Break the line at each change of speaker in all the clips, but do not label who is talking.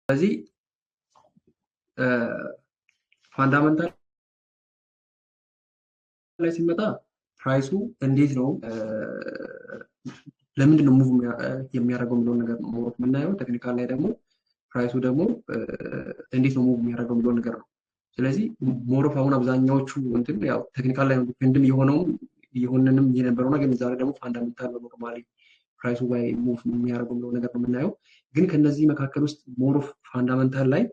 ስለዚህ ፋንዳመንታል ላይ ሲመጣ ፕራይሱ እንዴት ነው ለምንድን ነው ሙቭ የሚያደርገው የሚለውን ነገር ነው ሞር የምናየው። ቴክኒካል ላይ ደግሞ ፕራይሱ ደግሞ እንዴት ነው ሙቭ የሚያደርገው የሚለውን ነገር ነው። ስለዚህ ሞር ኦፍ አሁን አብዛኛዎቹ እንትን ያው ቴክኒካል ላይ ዲፔንድም የሆነንም የነበረውና ግን ዛሬ ደግሞ ፋንዳሜንታል በኖርማሊ ፕራይሱ ላይ ሙቭ የሚያደርገው የሚለውን ነገር ነው የምናየው። ግን ከነዚህ መካከል ውስጥ ሞር ኦፍ ፋንዳሜንታል ላይ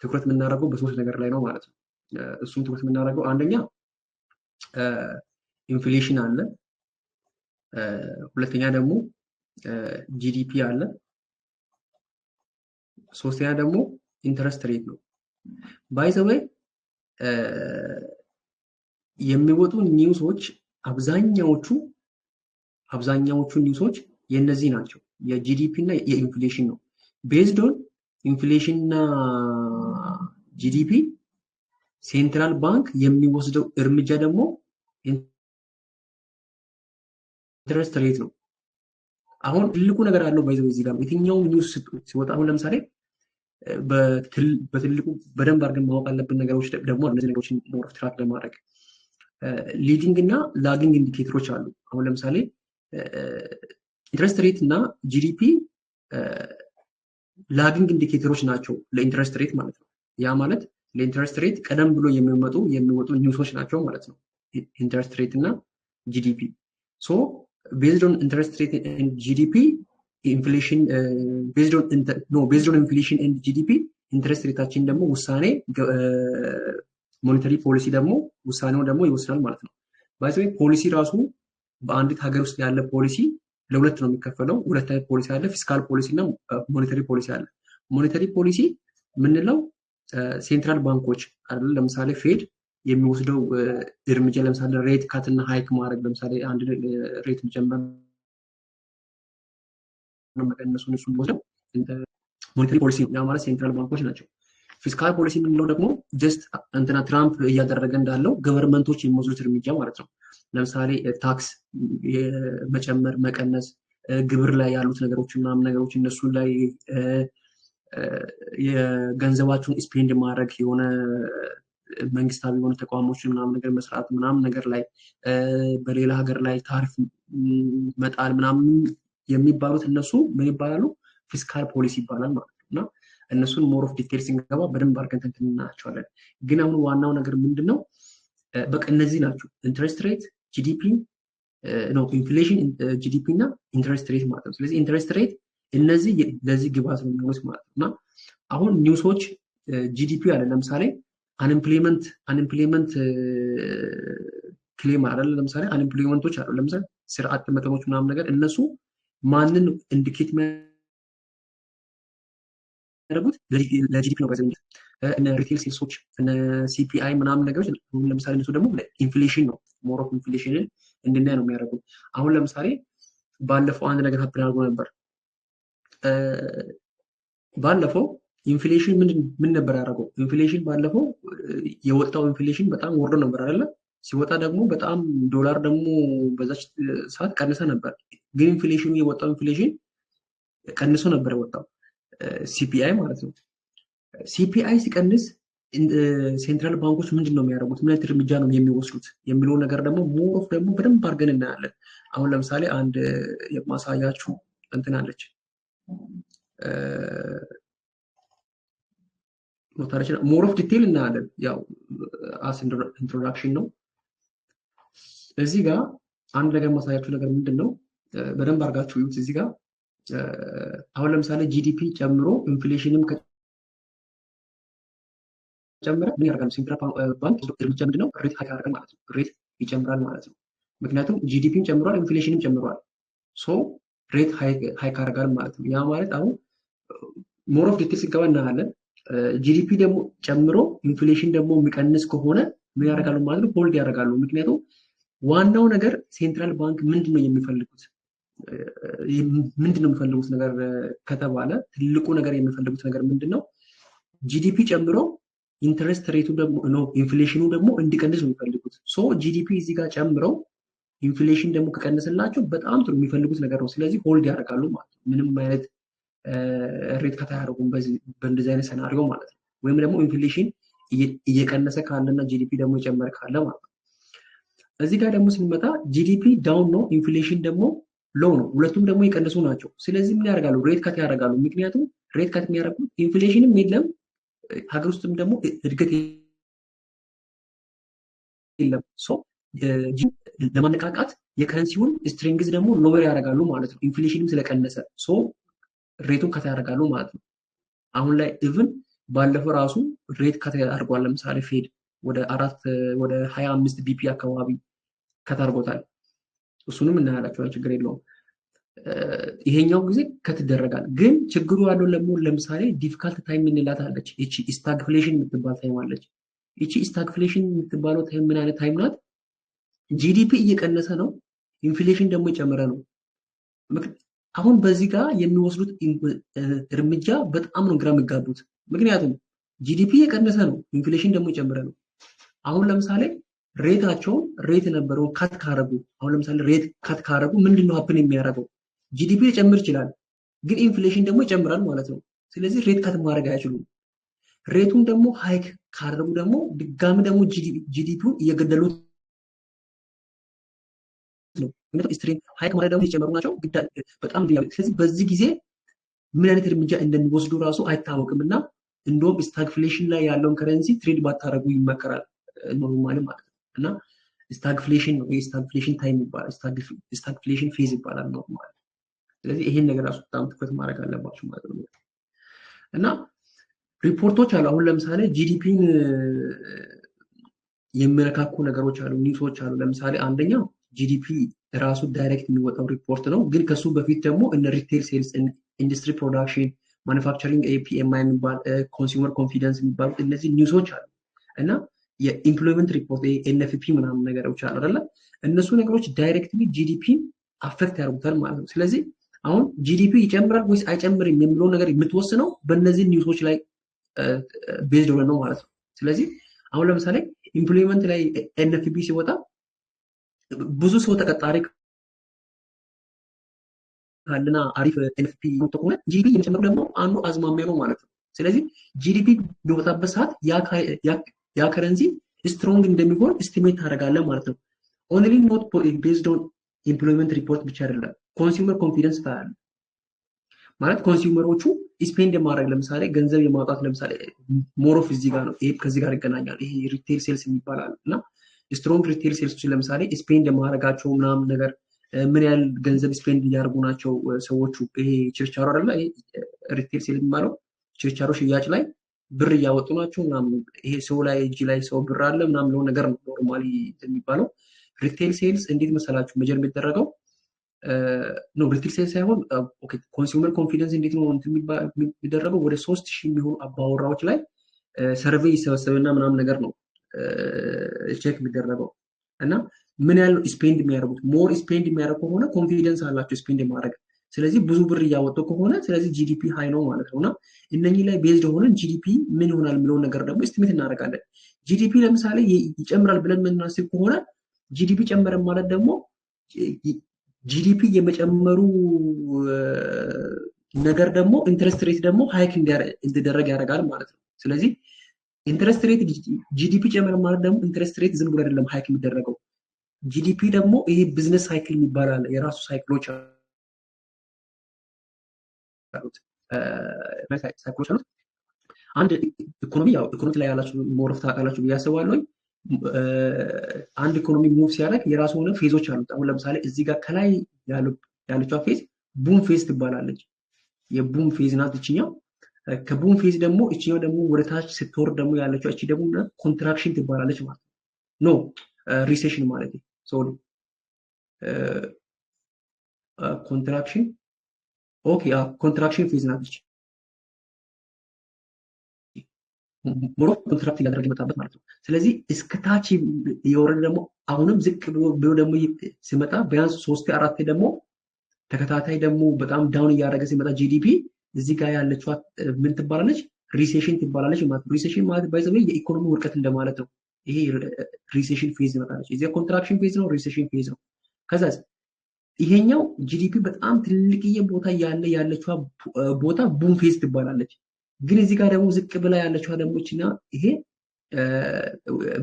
ትኩረት የምናደርገው በሶስት ነገር ላይ ነው ማለት ነው። እሱም ትኩረት የምናደርገው አንደኛ ኢንፍሌሽን አለ፣ ሁለተኛ ደግሞ ጂዲፒ አለ፣ ሶስተኛ ደግሞ ኢንተረስት ሬት ነው። ባይ ዘ ዌይ የሚወጡ ኒውሶች አብዛኛዎቹ ኒውሶች የነዚህ ናቸው፣ የጂዲፒ እና የኢንፍሌሽን ነው። ቤዝድ ኦን ኢንፍሌሽን እና ጂዲፒ ሴንትራል ባንክ የሚወስደው እርምጃ ደግሞ ኢንተረስት ሬት ነው። አሁን ትልቁ ነገር አለው ባይዘው እዚህ ጋር የትኛውም ኒውስ ሲወጣ አሁን ለምሳሌ በትልቁ በደንብ አድርገን ማወቅ አለብን ነገሮች ደግሞ እነዚህ ነገሮችን ሞር ኦፍ ትራክ ለማድረግ ሊዲንግ እና ላጊንግ ኢንዲኬተሮች አሉ። አሁን ለምሳሌ ኢንተረስት ሬት እና ጂዲፒ ላጊንግ ኢንዲኬተሮች ናቸው ለኢንተረስት ሬት ማለት ነው። ያ ማለት ለኢንተረስት ሬት ቀደም ብሎ የሚወጡ ኒውሶች ናቸው ማለት ነው። ኢንተረስት ሬት እና ጂዲፒ ሶ ቤዝድ ኦን ኢንተረስት ሬት ኤንድ ጂዲፒ ኢንፍሌሽን ቤዝድ ኦን ኢንፍሌሽን ኤንድ ጂዲፒ ኢንተረስት ሬታችን ደግሞ ውሳኔ ሞኔታሪ ፖሊሲ ደግሞ ውሳኔው ደግሞ ይወስናል ማለት ነው። ባይ ዘ ዌይ ፖሊሲ ራሱ በአንዲት ሀገር ውስጥ ያለ ፖሊሲ ለሁለት ነው የሚከፈለው። ሁለት አይነት ፖሊሲ አለ፣ ፊስካል ፖሊሲ እና ሞኔታሪ ፖሊሲ አለ። ሞኔታሪ ፖሊሲ የምንለው ሴንትራል ባንኮች አይደል፣ ለምሳሌ ፌድ የሚወስደው እርምጃ ለምሳሌ ሬት ካት እና ሃይክ ማድረግ፣ ለምሳሌ አንድ ሬት ጀመር እነሱን ወስደው ሞኔታሪ ፖሊሲ ነው ማለት ሴንትራል ባንኮች ናቸው። ፊስካል ፖሊሲ የምንለው ደግሞ ጀስት እንትና ትራምፕ እያደረገ እንዳለው ገቨርንመንቶች የሚወስዱት እርምጃ ማለት ነው። ለምሳሌ ታክስ መጨመር፣ መቀነስ፣ ግብር ላይ ያሉት ነገሮች ምናምን ነገሮች እነሱ ላይ የገንዘባቸውን ስፔንድ ማድረግ የሆነ መንግስታዊ የሆኑ ተቋሞችን ምናምን ነገር መስራት ምናምን ነገር ላይ በሌላ ሀገር ላይ ታሪፍ መጣል ምናምን የሚባሉት እነሱ ምን ይባላሉ? ፊስካል ፖሊሲ ይባላል ማለት ነው። እና እነሱን ሞር ኦፍ ዲቴል ስንገባ በደንብ አድርገን እንትን እናያቸዋለን። ግን አሁን ዋናው ነገር ምንድነው? በቃ እነዚህ ናቸው ኢንተረስት ሬት፣ ጂዲፒ ነው ኢንፍሌሽን፣ ጂዲፒ እና ኢንተረስት ሬት ማለት ነው። ስለዚህ ኢንተረስት ሬት እነዚህ ለዚህ ግብዓት ነው የሚሆኑት ማለት ነው። እና አሁን ኒውሶች ጂዲፒ አለ ለምሳሌ አንኤምፕሎይመንት ክሌም አይደል፣ ለምሳሌ አንኤምፕሎይመንቶች አሉ ለምሳሌ ስራ አጥ መጠኖች ምናምን ነገር እነሱ ማንን ኢንዲኬት የሚያደርጉት ለጂዲፒ ነው። በዚህ እነ ሪቴል ሴልሶች እነ ሲፒአይ ምናምን ነገሮች ለምሳሌ እነሱ ደግሞ ኢንፍሌሽን ነው ሞር ኦፍ ኢንፍሌሽንን እንድናይ ነው የሚያደርጉት። አሁን ለምሳሌ ባለፈው አንድ ነገር ሀፕን አድርጎ ነበር። ባለፈው ኢንፍሌሽን ምን ነበር ያደረገው? ኢንፍሌሽን ባለፈው የወጣው ኢንፍሌሽን በጣም ወርዶ ነበር አይደለ? ሲወጣ ደግሞ በጣም ዶላር ደግሞ በዛች ሰዓት ቀንሰ ነበር። ግን ኢንፍሌሽኑ የወጣው ኢንፍሌሽን ቀንሶ ነበር የወጣው ሲፒአይ ማለት ነው። ሲፒአይ ሲቀንስ ሴንትራል ባንኮች ምንድን ነው የሚያደርጉት? ምን አይነት እርምጃ ነው የሚወስዱት የሚለው ነገር ደግሞ ሞር ኦፍ ደግሞ በደንብ አድርገን እናያለን። አሁን ለምሳሌ አንድ የማሳያችሁ እንትን አለች ሞር ኦፍ ዲቴል እናያለን። ያው አስ ኢንትሮዳክሽን ነው። እዚህ ጋር አንድ ነገር ማሳያችሁ ነገር ምንድን ነው? በደንብ አድርጋችሁ ይዩት። እዚህ ጋር አሁን ለምሳሌ ጂዲፒ ጨምሮ ኢንፍሌሽንም ጨምረ ምን ያደርጋል? ሴንትራል ባንክ እርምጃ ምንድነው? ሬት ሃይክ ያደርጋል ማለት ነው። ሬት ይጨምራል ማለት ነው። ምክንያቱም ጂዲፒም ጨምሯል፣ ኢንፍሌሽንም ጨምሯል። ሶ ሬት ሃይክ ያደርጋል ማለት ነው። ያ ማለት አሁን ሞር ኦፍ ዲቴል ሲገባ እናያለን። ጂዲፒ ደግሞ ጨምሮ ኢንፍሌሽን ደግሞ የሚቀንስ ከሆነ ምን ያደርጋሉ ማለት ነው? ሆልድ ያደርጋሉ። ምክንያቱም ዋናው ነገር ሴንትራል ባንክ ምንድነው የሚፈልጉት ነገር ከተባለ ትልቁ ነገር የሚፈልጉት ነገር ምንድነው? ጂዲፒ ጨምሮ ኢንተረስት ሬቱ ደግሞ ነው ኢንፍሌሽኑ ደግሞ እንዲቀንስ ነው የሚፈልጉት። ሶ ጂዲፒ እዚህ ጋር ጨምረው ኢንፍሌሽን ደግሞ ከቀነሰላቸው በጣም ጥሩ የሚፈልጉት ነገር ነው። ስለዚህ ሆልድ ያደርጋሉ ማለት ነው። ምንም አይነት ሬት ከት አያደርጉም በእንደዚህ አይነት ሰናሪዮ ማለት ነው። ወይም ደግሞ ኢንፍሌሽን እየቀነሰ ካለና ጂዲፒ ደግሞ የጨመረ ካለ ማለት ነው። እዚህ ጋር ደግሞ ስንመጣ ጂዲፒ ዳውን ነው፣ ኢንፍሌሽን ደግሞ ሎው ነው። ሁለቱም ደግሞ የቀነሱ ናቸው። ስለዚህ ምን ያደርጋሉ? ሬት ከት ያደርጋሉ። ምክንያቱም ሬት ከት የሚያደርጉት ኢንፍሌሽንም የለም ሀገር ውስጥም ደግሞ እድገት የለም። ለማነቃቃት የከረንሲውን ስትሪንግዝ ደግሞ ሎwer ያደርጋሉ ማለት ነው። ኢንፍሌሽንም ስለቀነሰ ሬቱን ከት ያደርጋሉ ማለት ነው። አሁን ላይ ኢቭን ባለፈው ራሱ ሬት ከት አድርጓል። ለምሳሌ ፌድ ወደ 25 ቢፒ አካባቢ ከት አድርጎታል። እሱንም እናያላችሁ፣ ችግር የለውም። ይሄኛው ጊዜ ከት ይደረጋል። ግን ችግሩ ያለው ለምሳሌ ዲፊካልት ታይም የምንላት አለች። ይቺ ስታግፍሌሽን የምትባል ታይም አለች። ይቺ ስታግፍሌሽን የምትባለው ታይም ምን አይነት ታይም ናት? ጂዲፒ እየቀነሰ ነው፣ ኢንፍሌሽን ደግሞ የጨመረ ነው። አሁን በዚህ ጋር የሚወስዱት እርምጃ በጣም ነው ግራ የሚጋቡት። ምክንያቱም ጂዲፒ እየቀነሰ ነው፣ ኢንፍሌሽን ደግሞ የጨመረ ነው። አሁን ለምሳሌ ሬታቸውን ሬት የነበረውን ካት ካረጉ፣ አሁን ለምሳሌ ሬት ካት ካረጉ ምንድነው ሀፕን የሚያደርገው? ጂዲፒ ሊጨምር ይችላል፣ ግን ኢንፍሌሽን ደግሞ ይጨምራል ማለት ነው። ስለዚህ ሬት ካት ማድረግ አይችሉም። ሬቱን ደግሞ ሃይክ ካደረጉ ደግሞ ድጋሚ ደግሞ ጂዲፒውን እየገደሉት ነው። ምክንያቱም ስትሪንግ ሃይክ ማድረግ ደግሞ እየጨመሩ ናቸው በጣም። ስለዚህ በዚህ ጊዜ ምን አይነት እርምጃ እንደሚወስዱ ራሱ አይታወቅም እና እንደውም ስታግፍሌሽን ላይ ያለውን ከረንሲ ትሬድ ባታደረጉ ይመከራል ኖርማሊ ማለት ነው። እና ስታግፍሌሽን ነው ስታግፍሌሽን ታይም ይባላል፣ ስታግፍሌሽን ፌዝ ይባላል ኖርማሊ። ስለዚህ ይሄን ነገር ራሱ በጣም ትኩረት ማድረግ አለባችሁ ማለት ነው። እና ሪፖርቶች አሉ። አሁን ለምሳሌ ጂዲፒን የሚነካኩ ነገሮች አሉ፣ ኒውሶች አሉ። ለምሳሌ አንደኛው ጂዲፒ ራሱ ዳይሬክት የሚወጣው ሪፖርት ነው። ግን ከሱ በፊት ደግሞ እነ ሪቴል ሴልስ፣ ኢንዱስትሪ ፕሮዳክሽን፣ ማኑፋክቸሪንግ ኤፒኤምአይ የሚባል ኮንሱመር ኮንፊደንስ የሚባሉት እነዚህ ኒውሶች አሉ። እና የኢምፕሎይመንት ሪፖርት ኤንኤፍፒ ምናምን ነገሮች አሉ አይደለ? እነሱ ነገሮች ዳይሬክትሊ ጂዲፒን አፌክት ያደርጉታል ማለት ነው። ስለዚህ አሁን ጂዲፒ ይጨምራል ወይስ አይጨምርም የሚለውን ነገር የምትወስነው በእነዚህ ኒውሶች ላይ ቤዝድ ሆነ ነው ማለት ነው። ስለዚህ አሁን ለምሳሌ ኢምፕሎይመንት ላይ ኤንኤፍፒ ሲወጣ ብዙ ሰው ተቀጣሪ ካለና አሪፍ ኤንኤፍፒ ከሆነ ጂዲፒ የሚጨምሩ ደግሞ አንዱ አዝማሚያ ነው ማለት ነው። ስለዚህ ጂዲፒ በወጣበት ሰዓት ያ ከረንሲ ስትሮንግ እንደሚሆን ኤስቲሜት ታደርጋለህ ማለት ነው። ኦንሊ ኖት ቤዝድ ኦን ኢምፕሎይመንት ሪፖርት ብቻ አይደለም፣ ኮንሱመር ኮንፊደንስ ታያለህ ማለት ኮንሱመሮቹ ስፔንድ የማድረግ ለምሳሌ ገንዘብ የማውጣት ለምሳሌ ሞሮፍ እዚህ ጋር ነው። ይሄ ከዚህ ጋር ይገናኛል። ይሄ ሪቴል ሴልስ የሚባላል እና ስትሮንግ ሪቴል ሴልሶች ለምሳሌ ስፔንድ የማድረጋቸው ምናምን ነገር ምን ያህል ገንዘብ ስፔንድ እያደርጉ ናቸው ሰዎቹ። ይሄ ችርቻሮ አይደለ? ይሄ ሪቴል ሴል የሚባለው ችርቻሮ ሽያጭ ላይ ብር እያወጡ ናቸው ምናምን። ይሄ ሰው ላይ እጅ ላይ ሰው ብር አለ ምናምን ነው ነገር ነው ኖርማሊ የሚባለው። ሪቴል ሴልስ እንዴት መሰላችሁ መጀር የሚደረገው ነው። ሪቴል ሴልስ ሳይሆን ኮንሱመር ኮንፊደንስ እንዴት ነው የሚደረገው? ወደ 3000 የሚሆኑ አባወራዎች ላይ ሰርቬይ ይሰበሰብና ምናምን ነገር ነው ቼክ የሚደረገው እና ምን ያህል ስፔንድ የሚያደርጉት። ሞር ስፔንድ የሚያደርጉ ከሆነ ኮንፊደንስ አላቸው ስፔንድ የማድረግ። ስለዚህ ብዙ ብር እያወጡ ከሆነ ስለዚህ ጂዲፒ ሃይ ነው ማለት ነው። እና እነኚህ ላይ ቤዝድ ሆነን ጂዲፒ ምን ይሆናል የሚለውን ነገር ደግሞ ኤስቲሜት እናደርጋለን። ጂዲፒ ለምሳሌ ይጨምራል ብለን የምናስብ ከሆነ ጂዲፒ ጨመረ ማለት ደግሞ ጂዲፒ የመጨመሩ ነገር ደግሞ ኢንትረስት ሬት ደግሞ ሃይክ እንዲደረግ ያደርጋል ማለት ነው። ስለዚህ ኢንትረስት ሬት ጂዲፒ ጨመረ ማለት ደግሞ ኢንትረስት ሬት ዝም ብሎ አይደለም ሃይክ የሚደረገው። ጂዲፒ ደግሞ ይሄ ቢዝነስ ሳይክል የሚባል የራሱ ሳይክሎች አሉት። አንድ ኢኮኖሚ ያው ኢኮኖሚ ላይ ያላችሁ ሞር ኦፍ ታውቃላችሁ ብዬ አስባለሁ። አንድ ኢኮኖሚ ሙቭ ሲያደርግ የራሱ ሆነ ፌዞች አሉት። አሁን ለምሳሌ እዚህ ጋር ከላይ ያለችው ፌዝ ቡም ፌዝ ትባላለች። የቡም ፌዝ ናት እችኛው። ከቡም ፌዝ ደግሞ እችኛው ደግሞ ወደ ታች ስትወርድ ደግሞ ያለችው እቺ ደግሞ ኮንትራክሽን ትባላለች ማለት ነው። ኖ ሪሴሽን ማለት ነው። ሶሪ ኮንትራክሽን ኦኬ፣ ኮንትራክሽን ፌዝ ናት እቺ። ሞሮ ኮንትራክት እያደረገ የመጣበት ማለት ነው። ስለዚህ እስከታች የወረደ ደግሞ አሁንም ዝቅ ብሎ ደግሞ ሲመጣ ቢያንስ 3-4 ደግሞ ተከታታይ ደግሞ በጣም ዳውን እያደረገ ሲመጣ ጂዲፒ እዚህ ጋር ያለችው ምን ትባላለች? ሪሴሽን ትባላለች ማለት ነው። ሪሴሽን ማለት ባይዘው የኢኮኖሚ ውድቀት እንደማለት ነው። ይሄ ሪሴሽን ፌዝ ይመጣለች። እዚህ ኮንትራክሽን ፌዝ ነው፣ ሪሴሽን ፌዝ ነው። ከዛ ይሄኛው ጂዲፒ በጣም ትልቅዬ ቦታ ያለችዋ ቦታ ቡም ፌዝ ትባላለች። ግን እዚህ ጋር ደግሞ ዝቅ ብላ ያለችዋ ደግሞ ይችና ይሄ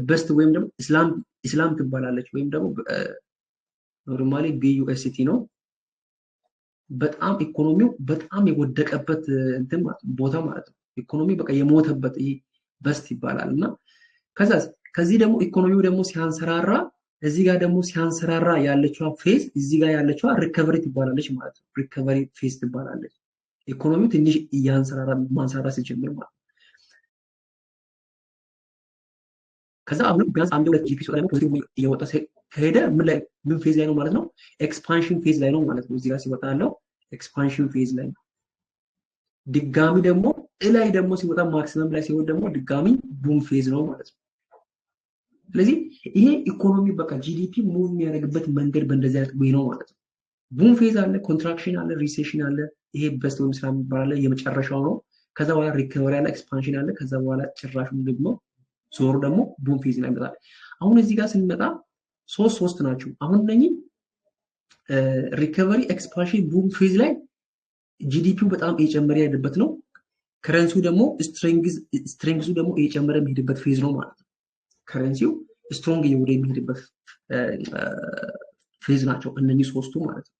በስት ወይም ደግሞ ኢስላም ትባላለች። ወይም ደግሞ ኖርማሊ ቢዩኤስቲ ነው። በጣም ኢኮኖሚው በጣም የወደቀበት እንትን ቦታ ማለት ነው። ኢኮኖሚ በቃ የሞተበት ይሄ በስት ይባላል። እና ከዚህ ደግሞ ኢኮኖሚው ደግሞ ሲያንሰራራ እዚህ ጋር ደግሞ ሲያንሰራራ ያለችዋ ፌዝ እዚህ ጋር ያለችዋ ሪከቨሪ ትባላለች ማለት ነው። ሪከቨሪ ፌዝ ትባላለች። ኢኮኖሚው ትንሽ እያንሰራራ ማንሰራራ ሲጀምር ማለት ነው። ከዛ አሁንም ቢያንስ አንድ ሁለት ጂፒ ደግሞ ፖዚቲቭ እየወጣ ከሄደ ምን ፌዝ ላይ ነው ማለት ነው? ኤክስፓንሽን ፌዝ ላይ ነው ማለት ነው። እዚህ ጋር ሲወጣ ያለው ኤክስፓንሽን ፌዝ ላይ ነው። ድጋሚ ደግሞ እላይ ደግሞ ሲወጣ ማክሲመም ላይ ሲሆን ደግሞ ድጋሚ ቡም ፌዝ ነው ማለት ነው። ስለዚህ ይሄ ኢኮኖሚ በቃ ጂዲፒ ሙቭ የሚያደርግበት መንገድ በእንደዚህ አይነት ወይ ነው ማለት ነው። ቡም ፌዝ አለ፣ ኮንትራክሽን አለ፣ ሪሴሽን አለ። ይሄ በስት ወይም ስራ የሚባል አለ፣ የመጨረሻው ነው። ከዛ በኋላ ሪከቨሪ አለ፣ ኤክስፓንሽን አለ። ከዛ በኋላ ጭራሹን ደግሞ ዞሮ ደግሞ ቡም ፌዝ ላይ ይመጣል። አሁን እዚህ ጋር ስንመጣ ሶስት ናቸው። አሁን እነኚህ ሪከቨሪ፣ ኤክስፓንሽን፣ ቡም ፌዝ ላይ ጂዲፒው በጣም እየጨመረ ያለበት ነው። ከረንሲው ደግሞ ስትሬንግዙ ደግሞ እየጨመረ የሚሄድበት ፌዝ ነው ማለት ነው። ከረንሲው ስትሮንግ እየወደ የሚሄድበት ፌዝ ናቸው እነኚህ ሶስቱ ማለት ነው።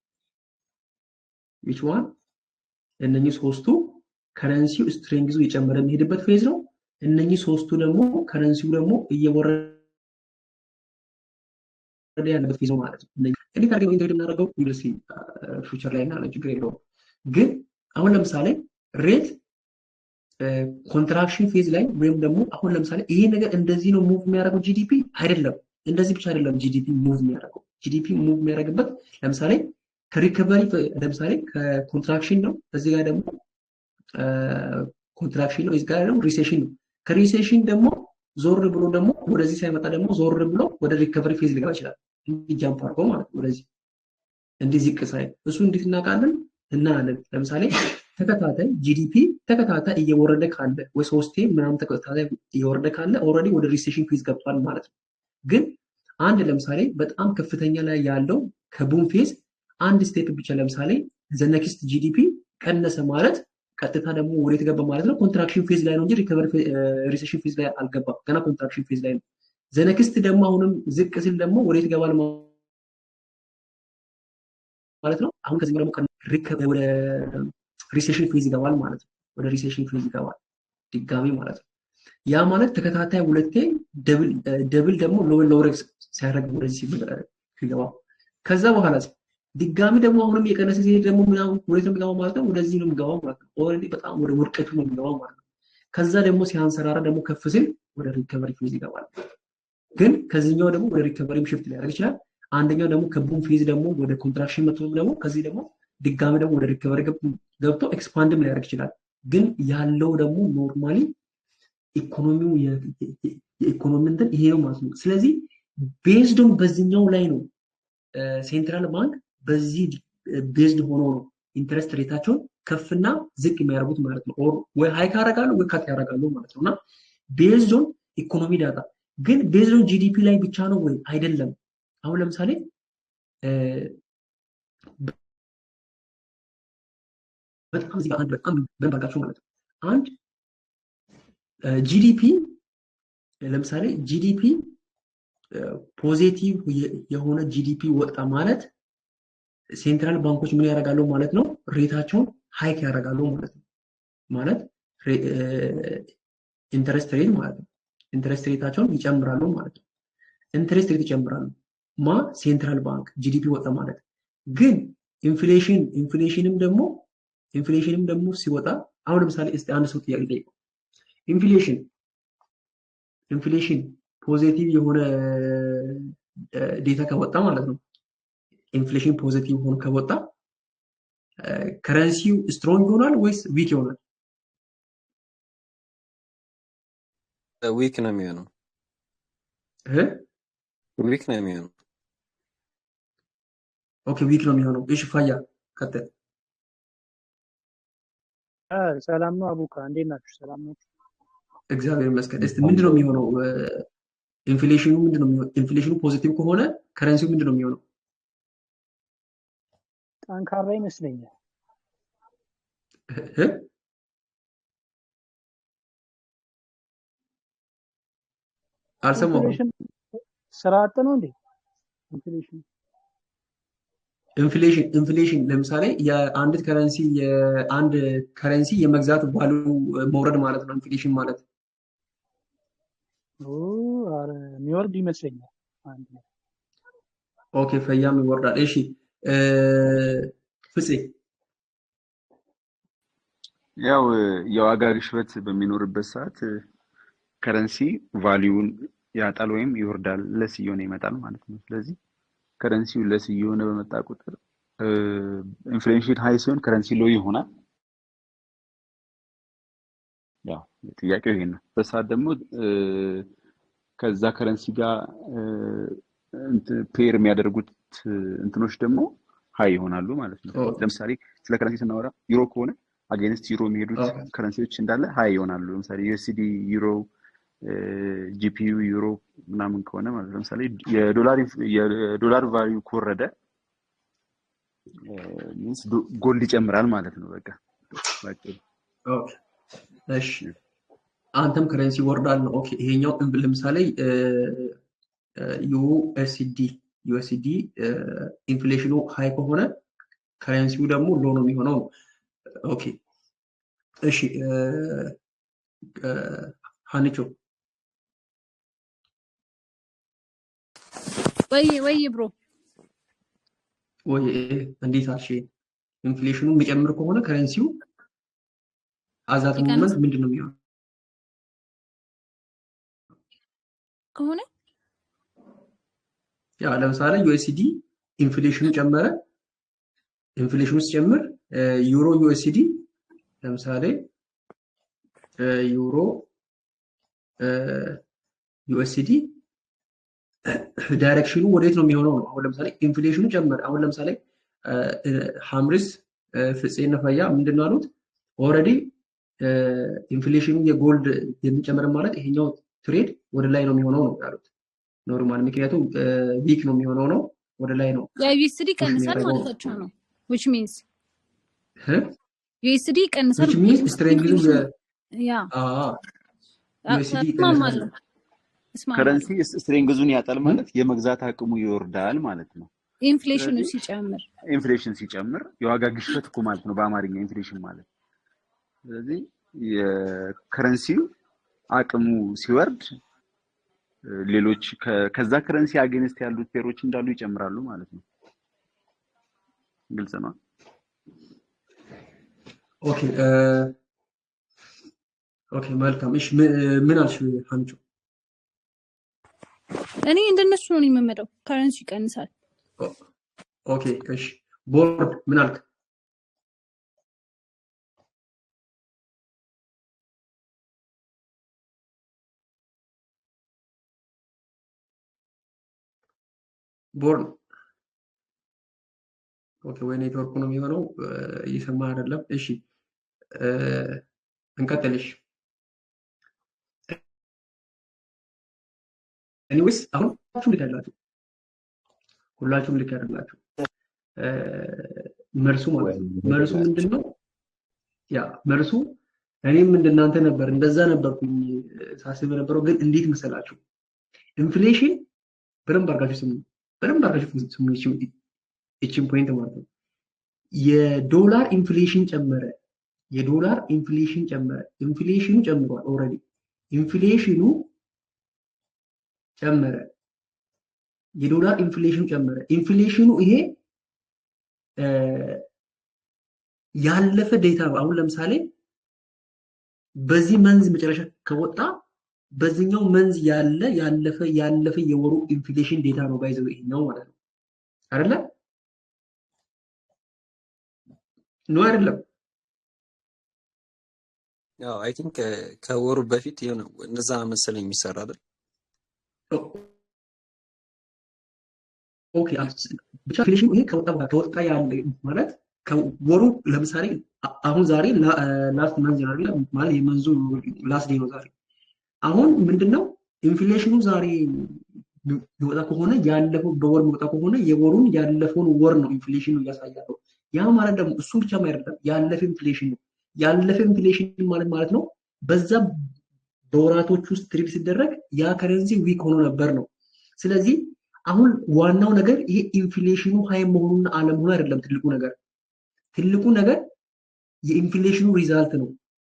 which one እነኚህ ሶስቱ ከረንሲው ስትሬንግዙ እየጨመረ የሚሄድበት ፌዝ ነው። እነኚህ ሶስቱ ደግሞ ከረንሲው ደግሞ እየወረደ ያለበት ፌዝ ነው ማለት ነው። እንዴት አድርገን ኢንተርኔት የምናደርገው ዩኒቨርሲቲ ፊውቸር ላይ እና ችግር የለውም። ግን አሁን ለምሳሌ ሬት ኮንትራክሽን ፌዝ ላይ ወይም ደግሞ አሁን ለምሳሌ ይሄ ነገር እንደዚህ ነው ሙቭ የሚያደርገው ጂዲፒ አይደለም። እንደዚህ ብቻ አይደለም ጂዲፒ ሙቭ የሚያደርገው። ጂዲፒ ሙቭ የሚያደርግበት ለምሳሌ ከሪከቨሪ ለምሳሌ ከኮንትራክሽን ነው። እዚህ ጋር ደግሞ ኮንትራክሽን ነው። እዚህ ጋር ደግሞ ሪሴሽን ነው። ከሪሴሽን ደግሞ ዞር ብሎ ደግሞ ወደዚህ ሳይመጣ ደግሞ ዞር ብሎ ወደ ሪከቨሪ ፌዝ ሊገባ ይችላል። እንዲህ ጃምፕ አድርጎ ማለት ነው ወደዚህ እንዲህ ዝቅ ሳይል እሱ እንዴት እናውቃለን? እናያለን። ለምሳሌ ተከታታይ ጂዲፒ ተከታታይ እየወረደ ካለ ወይ ሶስቴ ምናምን ተከታታይ እየወረደ ካለ ኦልሬዲ ወደ ሪሴሽን ፌዝ ገብቷል ማለት ነው። ግን አንድ ለምሳሌ በጣም ከፍተኛ ላይ ያለው ከቡም ፌዝ አንድ ስቴፕ ብቻ ለምሳሌ ዘነክስት ጂዲፒ ቀነሰ ማለት ቀጥታ ደግሞ ወዴት ገባ ማለት ነው? ኮንትራክሽን ፌዝ ላይ ነው እንጂ ሪከቨሪ ሪሴሽን ፌዝ ላይ አልገባም። ገና ኮንትራክሽን ፌዝ ላይ ነው። ዘነክስት ደግሞ አሁንም ዝቅ ሲል ደግሞ ወዴት ገባል ማለት ነው? አሁን ከዚህ ደግሞ ወደ ሪሴሽን ፌዝ ይገባል ማለት ነው። ወደ ሪሴሽን ፌዝ ይገባል ድጋሚ ማለት ነው። ያ ማለት ተከታታይ ሁለቴ ደብል ደግሞ ሎወር ሲያደርግ ወደዚህ ሲገባ ከዛ በኋላ ድጋሚ ደግሞ አሁንም የቀነሰ ሲሄድ ደግሞ ምናምን ወዴት ነው የሚገባው ማለት ነው? ወደዚህ ነው የሚገባው ማለት ነው። ኦልሬዲ በጣም ወደ ውድቀቱ ነው የሚገባው ማለት ነው። ከዛ ደግሞ ሲያንሰራራ ደግሞ ከፍ ሲል ወደ ሪከቨሪ ፌዝ ይገባል። ግን ከዚህኛው ደግሞ ወደ ሪከቨሪም ሽፍት ሊያደርግ ይችላል። አንደኛው ደግሞ ከቡም ፌዝ ደግሞ ወደ ኮንትራክሽን መጥቶ ደግሞ ከዚህ ደግሞ ድጋሚ ደግሞ ወደ ሪከቨሪ ገብቶ ኤክስፓንድም ሊያደርግ ይችላል። ግን ያለው ደግሞ ኖርማሊ ኢኮኖሚው የኢኮኖሚ እንትን ይሄ ነው ማለት ነው። ስለዚህ ቤዝዶን በዚህኛው ላይ ነው ሴንትራል ባንክ በዚህ ቤዝድ ሆኖ ነው ኢንተረስት ሬታቸውን ከፍና ዝቅ የሚያደርጉት ማለት ነው። ወይ ሃይክ ያደርጋሉ ወይ ካት ያደርጋሉ ማለት ነው። እና ቤዝዶን ኢኮኖሚ ዳታ ግን ቤዝዶን ጂዲፒ ላይ ብቻ ነው ወይ አይደለም። አሁን ለምሳሌ በጣም እዚህ ጋር አንድ በጣም በንባርጋቸው ማለት ነው። አንድ ጂዲፒ ለምሳሌ ጂዲፒ ፖዚቲቭ የሆነ ጂዲፒ ወጣ ማለት ሴንትራል ባንኮች ምን ያደርጋሉ ማለት ነው? ሬታቸውን ሃይክ ያደርጋሉ ማለት ነው። ማለት ኢንተረስት ሬት ማለት ነው። ኢንተረስት ሬታቸውን ይጨምራሉ ማለት ነው። ኢንተረስት ሬት ይጨምራሉ ሴንትራል ባንክ ጂዲፒ ወጣ ማለት። ግን ኢንፍሌሽንም ደግሞ ሲወጣ አሁን ለምሳሌ እስቲ አንድ ሰው ጥያቄ ጠይቀው። ኢንፍሌሽን ፖዚቲቭ የሆነ ዴታ ከወጣ ማለት ነው። ኢንፍሌሽን ፖዚቲቭ ሆኖ ከወጣ ከረንሲው ስትሮንግ ይሆናል ወይስ ዊክ ይሆናል?
ዊክ ነው የሚሆነው። ዊክ ነው የሚሆነው።
ኦኬ ዊክ ነው የሚሆነው። እሺ ፋያ ቀጥል።
ሰላም ነው አቡካ፣ እንዴት ናችሁ? ሰላም ነው?
እግዚአብሔር ይመስገን። እስቲ ምንድነው የሚሆነው? ኢንፍሌሽኑ ምንድነው የሚሆነው? ኢንፍሌሽኑ ፖዚቲቭ ከሆነ ከረንሲው ምንድነው የሚሆነው?
ጠንካራ ይመስለኛል።
እ? አልሰማሁም።
ኢንፍሌሽን ስራ አጥ ነው እንዴ? ኢንፍሌሽን
ኢንፍሌሽን ለምሳሌ የአንድ ከረንሲ የመግዛት ቫሉ መውረድ ማለት ነው ኢንፍሌሽን ማለት።
ኧረ የሚወርድ ይመስለኛል። አንድ ነው።
ኦኬ ፈያም ይወርዳል። እሺ ፍፄ
ያው የዋጋ ግሽበት በሚኖርበት ሰዓት ከረንሲ ቫሊዩን ያጣል ወይም ይወርዳል፣ ለስ እየሆነ ይመጣል ማለት ነው። ስለዚህ ከረንሲው ለስ እየሆነ በመጣ ቁጥር ኢንፍሌሽን ሃይ ሲሆን ከረንሲ ሎ ይሆናል። ያው ጥያቄው ይሄ ነው። በሰዓት ደግሞ ከዛ ከረንሲ ጋር ፔር የሚያደርጉት እንትኖች ደግሞ ሃይ ይሆናሉ ማለት ነው። ለምሳሌ ስለ ከረንሲ ስናወራ ዩሮ ከሆነ አጌንስት ዩሮ የሚሄዱት ከረንሲዎች እንዳለ ሃይ ይሆናሉ። ለምሳሌ ዩኤስዲ ዩሮ፣ ጂፒዩ ዩሮ ምናምን ከሆነ ማለት ለምሳሌ የዶላር ቫልዩ ከወረደ ሚንስ ጎልድ ይጨምራል ማለት ነው። በቃ
ኦኬ እሺ አንተም ከረንሲ ይወርዳል ነው። ኦኬ ይሄኛው ለምሳሌ ዩኤስዲ ኢንፍሌሽኑ ሃይ ከሆነ ከረንሲው ደግሞ ሎ ነው የሚሆነው። ኦኬ እሺ ሀኒቾ
ወይ ብሮ
ወይ እንዴት አልሽ? ኢንፍሌሽኑ የሚጨምር ከሆነ ከረንሲው አዛት ሞመንት ምንድን ነው የሚሆነው
ከሆነ?
ያ ለምሳሌ ዩኤስዲ ኢንፍሌሽኑ ጨመረ፣ ኢንፍሌሽኑ ሲጨምር ዩሮ ዩኤስዲ ለምሳሌ ዩሮ ዩኤስዲ ዳይሬክሽኑ ወዴት ነው የሚሆነው ነው። አሁን ለምሳሌ ኢንፍሌሽኑ ጨመረ። አሁን ለምሳሌ ሐምርስ ፍፄና ፈያ ምንድን ነው አሉት? ኦልሬዲ ኢንፍሌሽኑ የጎልድ የሚጨምር ማለት ይሄኛው ትሬድ ወደ ላይ ነው የሚሆነው ነው ያሉት። ኖርማል ምክንያቱም ዊክ ነው የሚሆነው ነው ወደ ላይ ነው።
ዩኤስዲ ቀንሳል ማለታቸው ነው which means ዩኤስዲ ቀንሳል
which means ስትሬንግዙ
ያ
ዩኤስዲ
ማማለ
ከረንሲ ስትሬንግዙን ያጣል ማለት የመግዛት አቅሙ ይወርዳል ማለት ነው። ኢንፍሌሽን ሲጨምር የዋጋ ግሽበት እኮ ማለት ነው በአማርኛ ኢንፍሌሽን ማለት። ስለዚህ የከረንሲው አቅሙ ሲወርድ ሌሎች ከዛ ከረንሲ አገንስት ያሉት ፔሮች እንዳሉ ይጨምራሉ ማለት ነው። ግልጽ ነው።
ኦኬ መልካም። እሺ ምን አልሽ ሀንቾ?
እኔ እንደነሱ ነው የሚመመደው ከረንሲ ይቀንሳል።
ኦኬ እሺ ቦርድ ምን አልክ? ቦርድ ኦኬ ወይ ኔትወርኩ ነው የሚሆነው እየሰማ አይደለም። እሺ እንቀጥልሽ። ኤኒዌይስ አሁን ሁላችሁም ልክ ያደርጋችሁ መልሱ ማለት ነው። መልሱ ምንድነው? ያ መልሱ እኔም እንደናንተ ነበር እንደዛ ነበርኩኝ ሳስብ የነበረው ግን እንዴት መሰላችሁ? ኢንፍሌሽን በደንብ አድርጋችሁ ስሙ እቺን ፖይንት ማለት ነው። የዶላር ኢንፍሌሽን ጨመረ፣ ኢንፍሌሽኑ ጨምሯል። ኦልሬዲ ኢንፍሌሽኑ ጨመረ፣ የዶላር ኢንፍሌሽኑ ጨመረ። ኢንፍሌሽኑ ይሄ ያለፈ ዴታ ነው። አሁን ለምሳሌ በዚህ መንዝ መጨረሻ ከወጣ በዚህኛው መንዝ ያለፈ የወሩ ኢንፍሌሽን ዴታ ነው ባይዘው ይሄኛው ማለት ነው አይደለ? ነው አይደለም?
ያው አይ ቲንክ ከወሩ በፊት የሆነ እንደዛ መሰለኝ የሚሰራ አይደል?
ኦኬ ብቻ ኢንፍሌሽኑ ይሄ ከወጣ ያለ ማለት ከወሩ ለምሳሌ አሁን ዛሬ ላስት መንዝ ነው ማለት የመንዙ ላስት ዴይ ነው ዛሬ። አሁን ምንድነው ኢንፍሌሽኑ ዛሬ ይወጣ ከሆነ ያለፈው በወር ይወጣ ከሆነ የወሩን ያለፈውን ወር ነው ኢንፍሌሽኑ እያሳያለው። ያ ማለት ደግሞ እሱ ብቻ አይደለም፣ ያለፈ ኢንፍሌሽን ነው። ያለፈ ኢንፍሌሽን ማለት ነው በዛ በወራቶች ውስጥ ትሪት ሲደረግ ያ ከረንሲ ዊክ ሆኖ ነበር ነው። ስለዚህ አሁን ዋናው ነገር ይሄ ኢንፍሌሽኑ ሃይ መሆኑና አለመሆኑ አይደለም። ትልቁ ነገር የኢንፍሌሽኑ ሪዛልት ነው።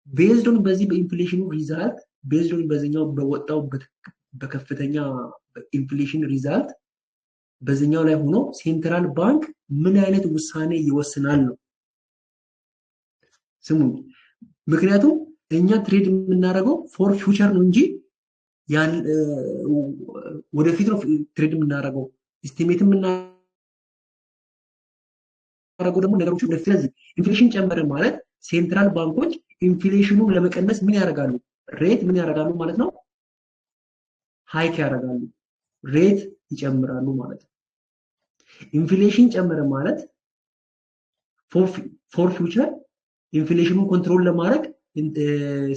ቤዝድ ኦን በዚህ በኢንፍሌሽኑ ሪዛልት ቤዝድ ኦን በዚህኛው በወጣው በከፍተኛ ኢንፍሌሽን ሪዛልት በዚህኛው ላይ ሆኖ ሴንትራል ባንክ ምን አይነት ውሳኔ ይወስናል ነው። ስሙ፣ ምክንያቱም እኛ ትሬድ የምናደርገው ፎር ፊውቸር ነው እንጂ ወደፊት ነው ትሬድ የምናደርገው። ኢስቲሜት የምናደርገው ደግሞ ነገሮች ወደፊት። ስለዚህ ኢንፍሌሽን ጨመረ ማለት ሴንትራል ባንኮች ኢንፍሌሽኑን ለመቀነስ ምን ያደርጋሉ? ሬት ምን ያደርጋሉ ማለት ነው? ሃይክ ያደርጋሉ፣ ሬት ይጨምራሉ ማለት ነው። ኢንፍሌሽን ጨመረ ማለት ፎር ፊውቸር ኢንፍሌሽኑን ኮንትሮል ለማድረግ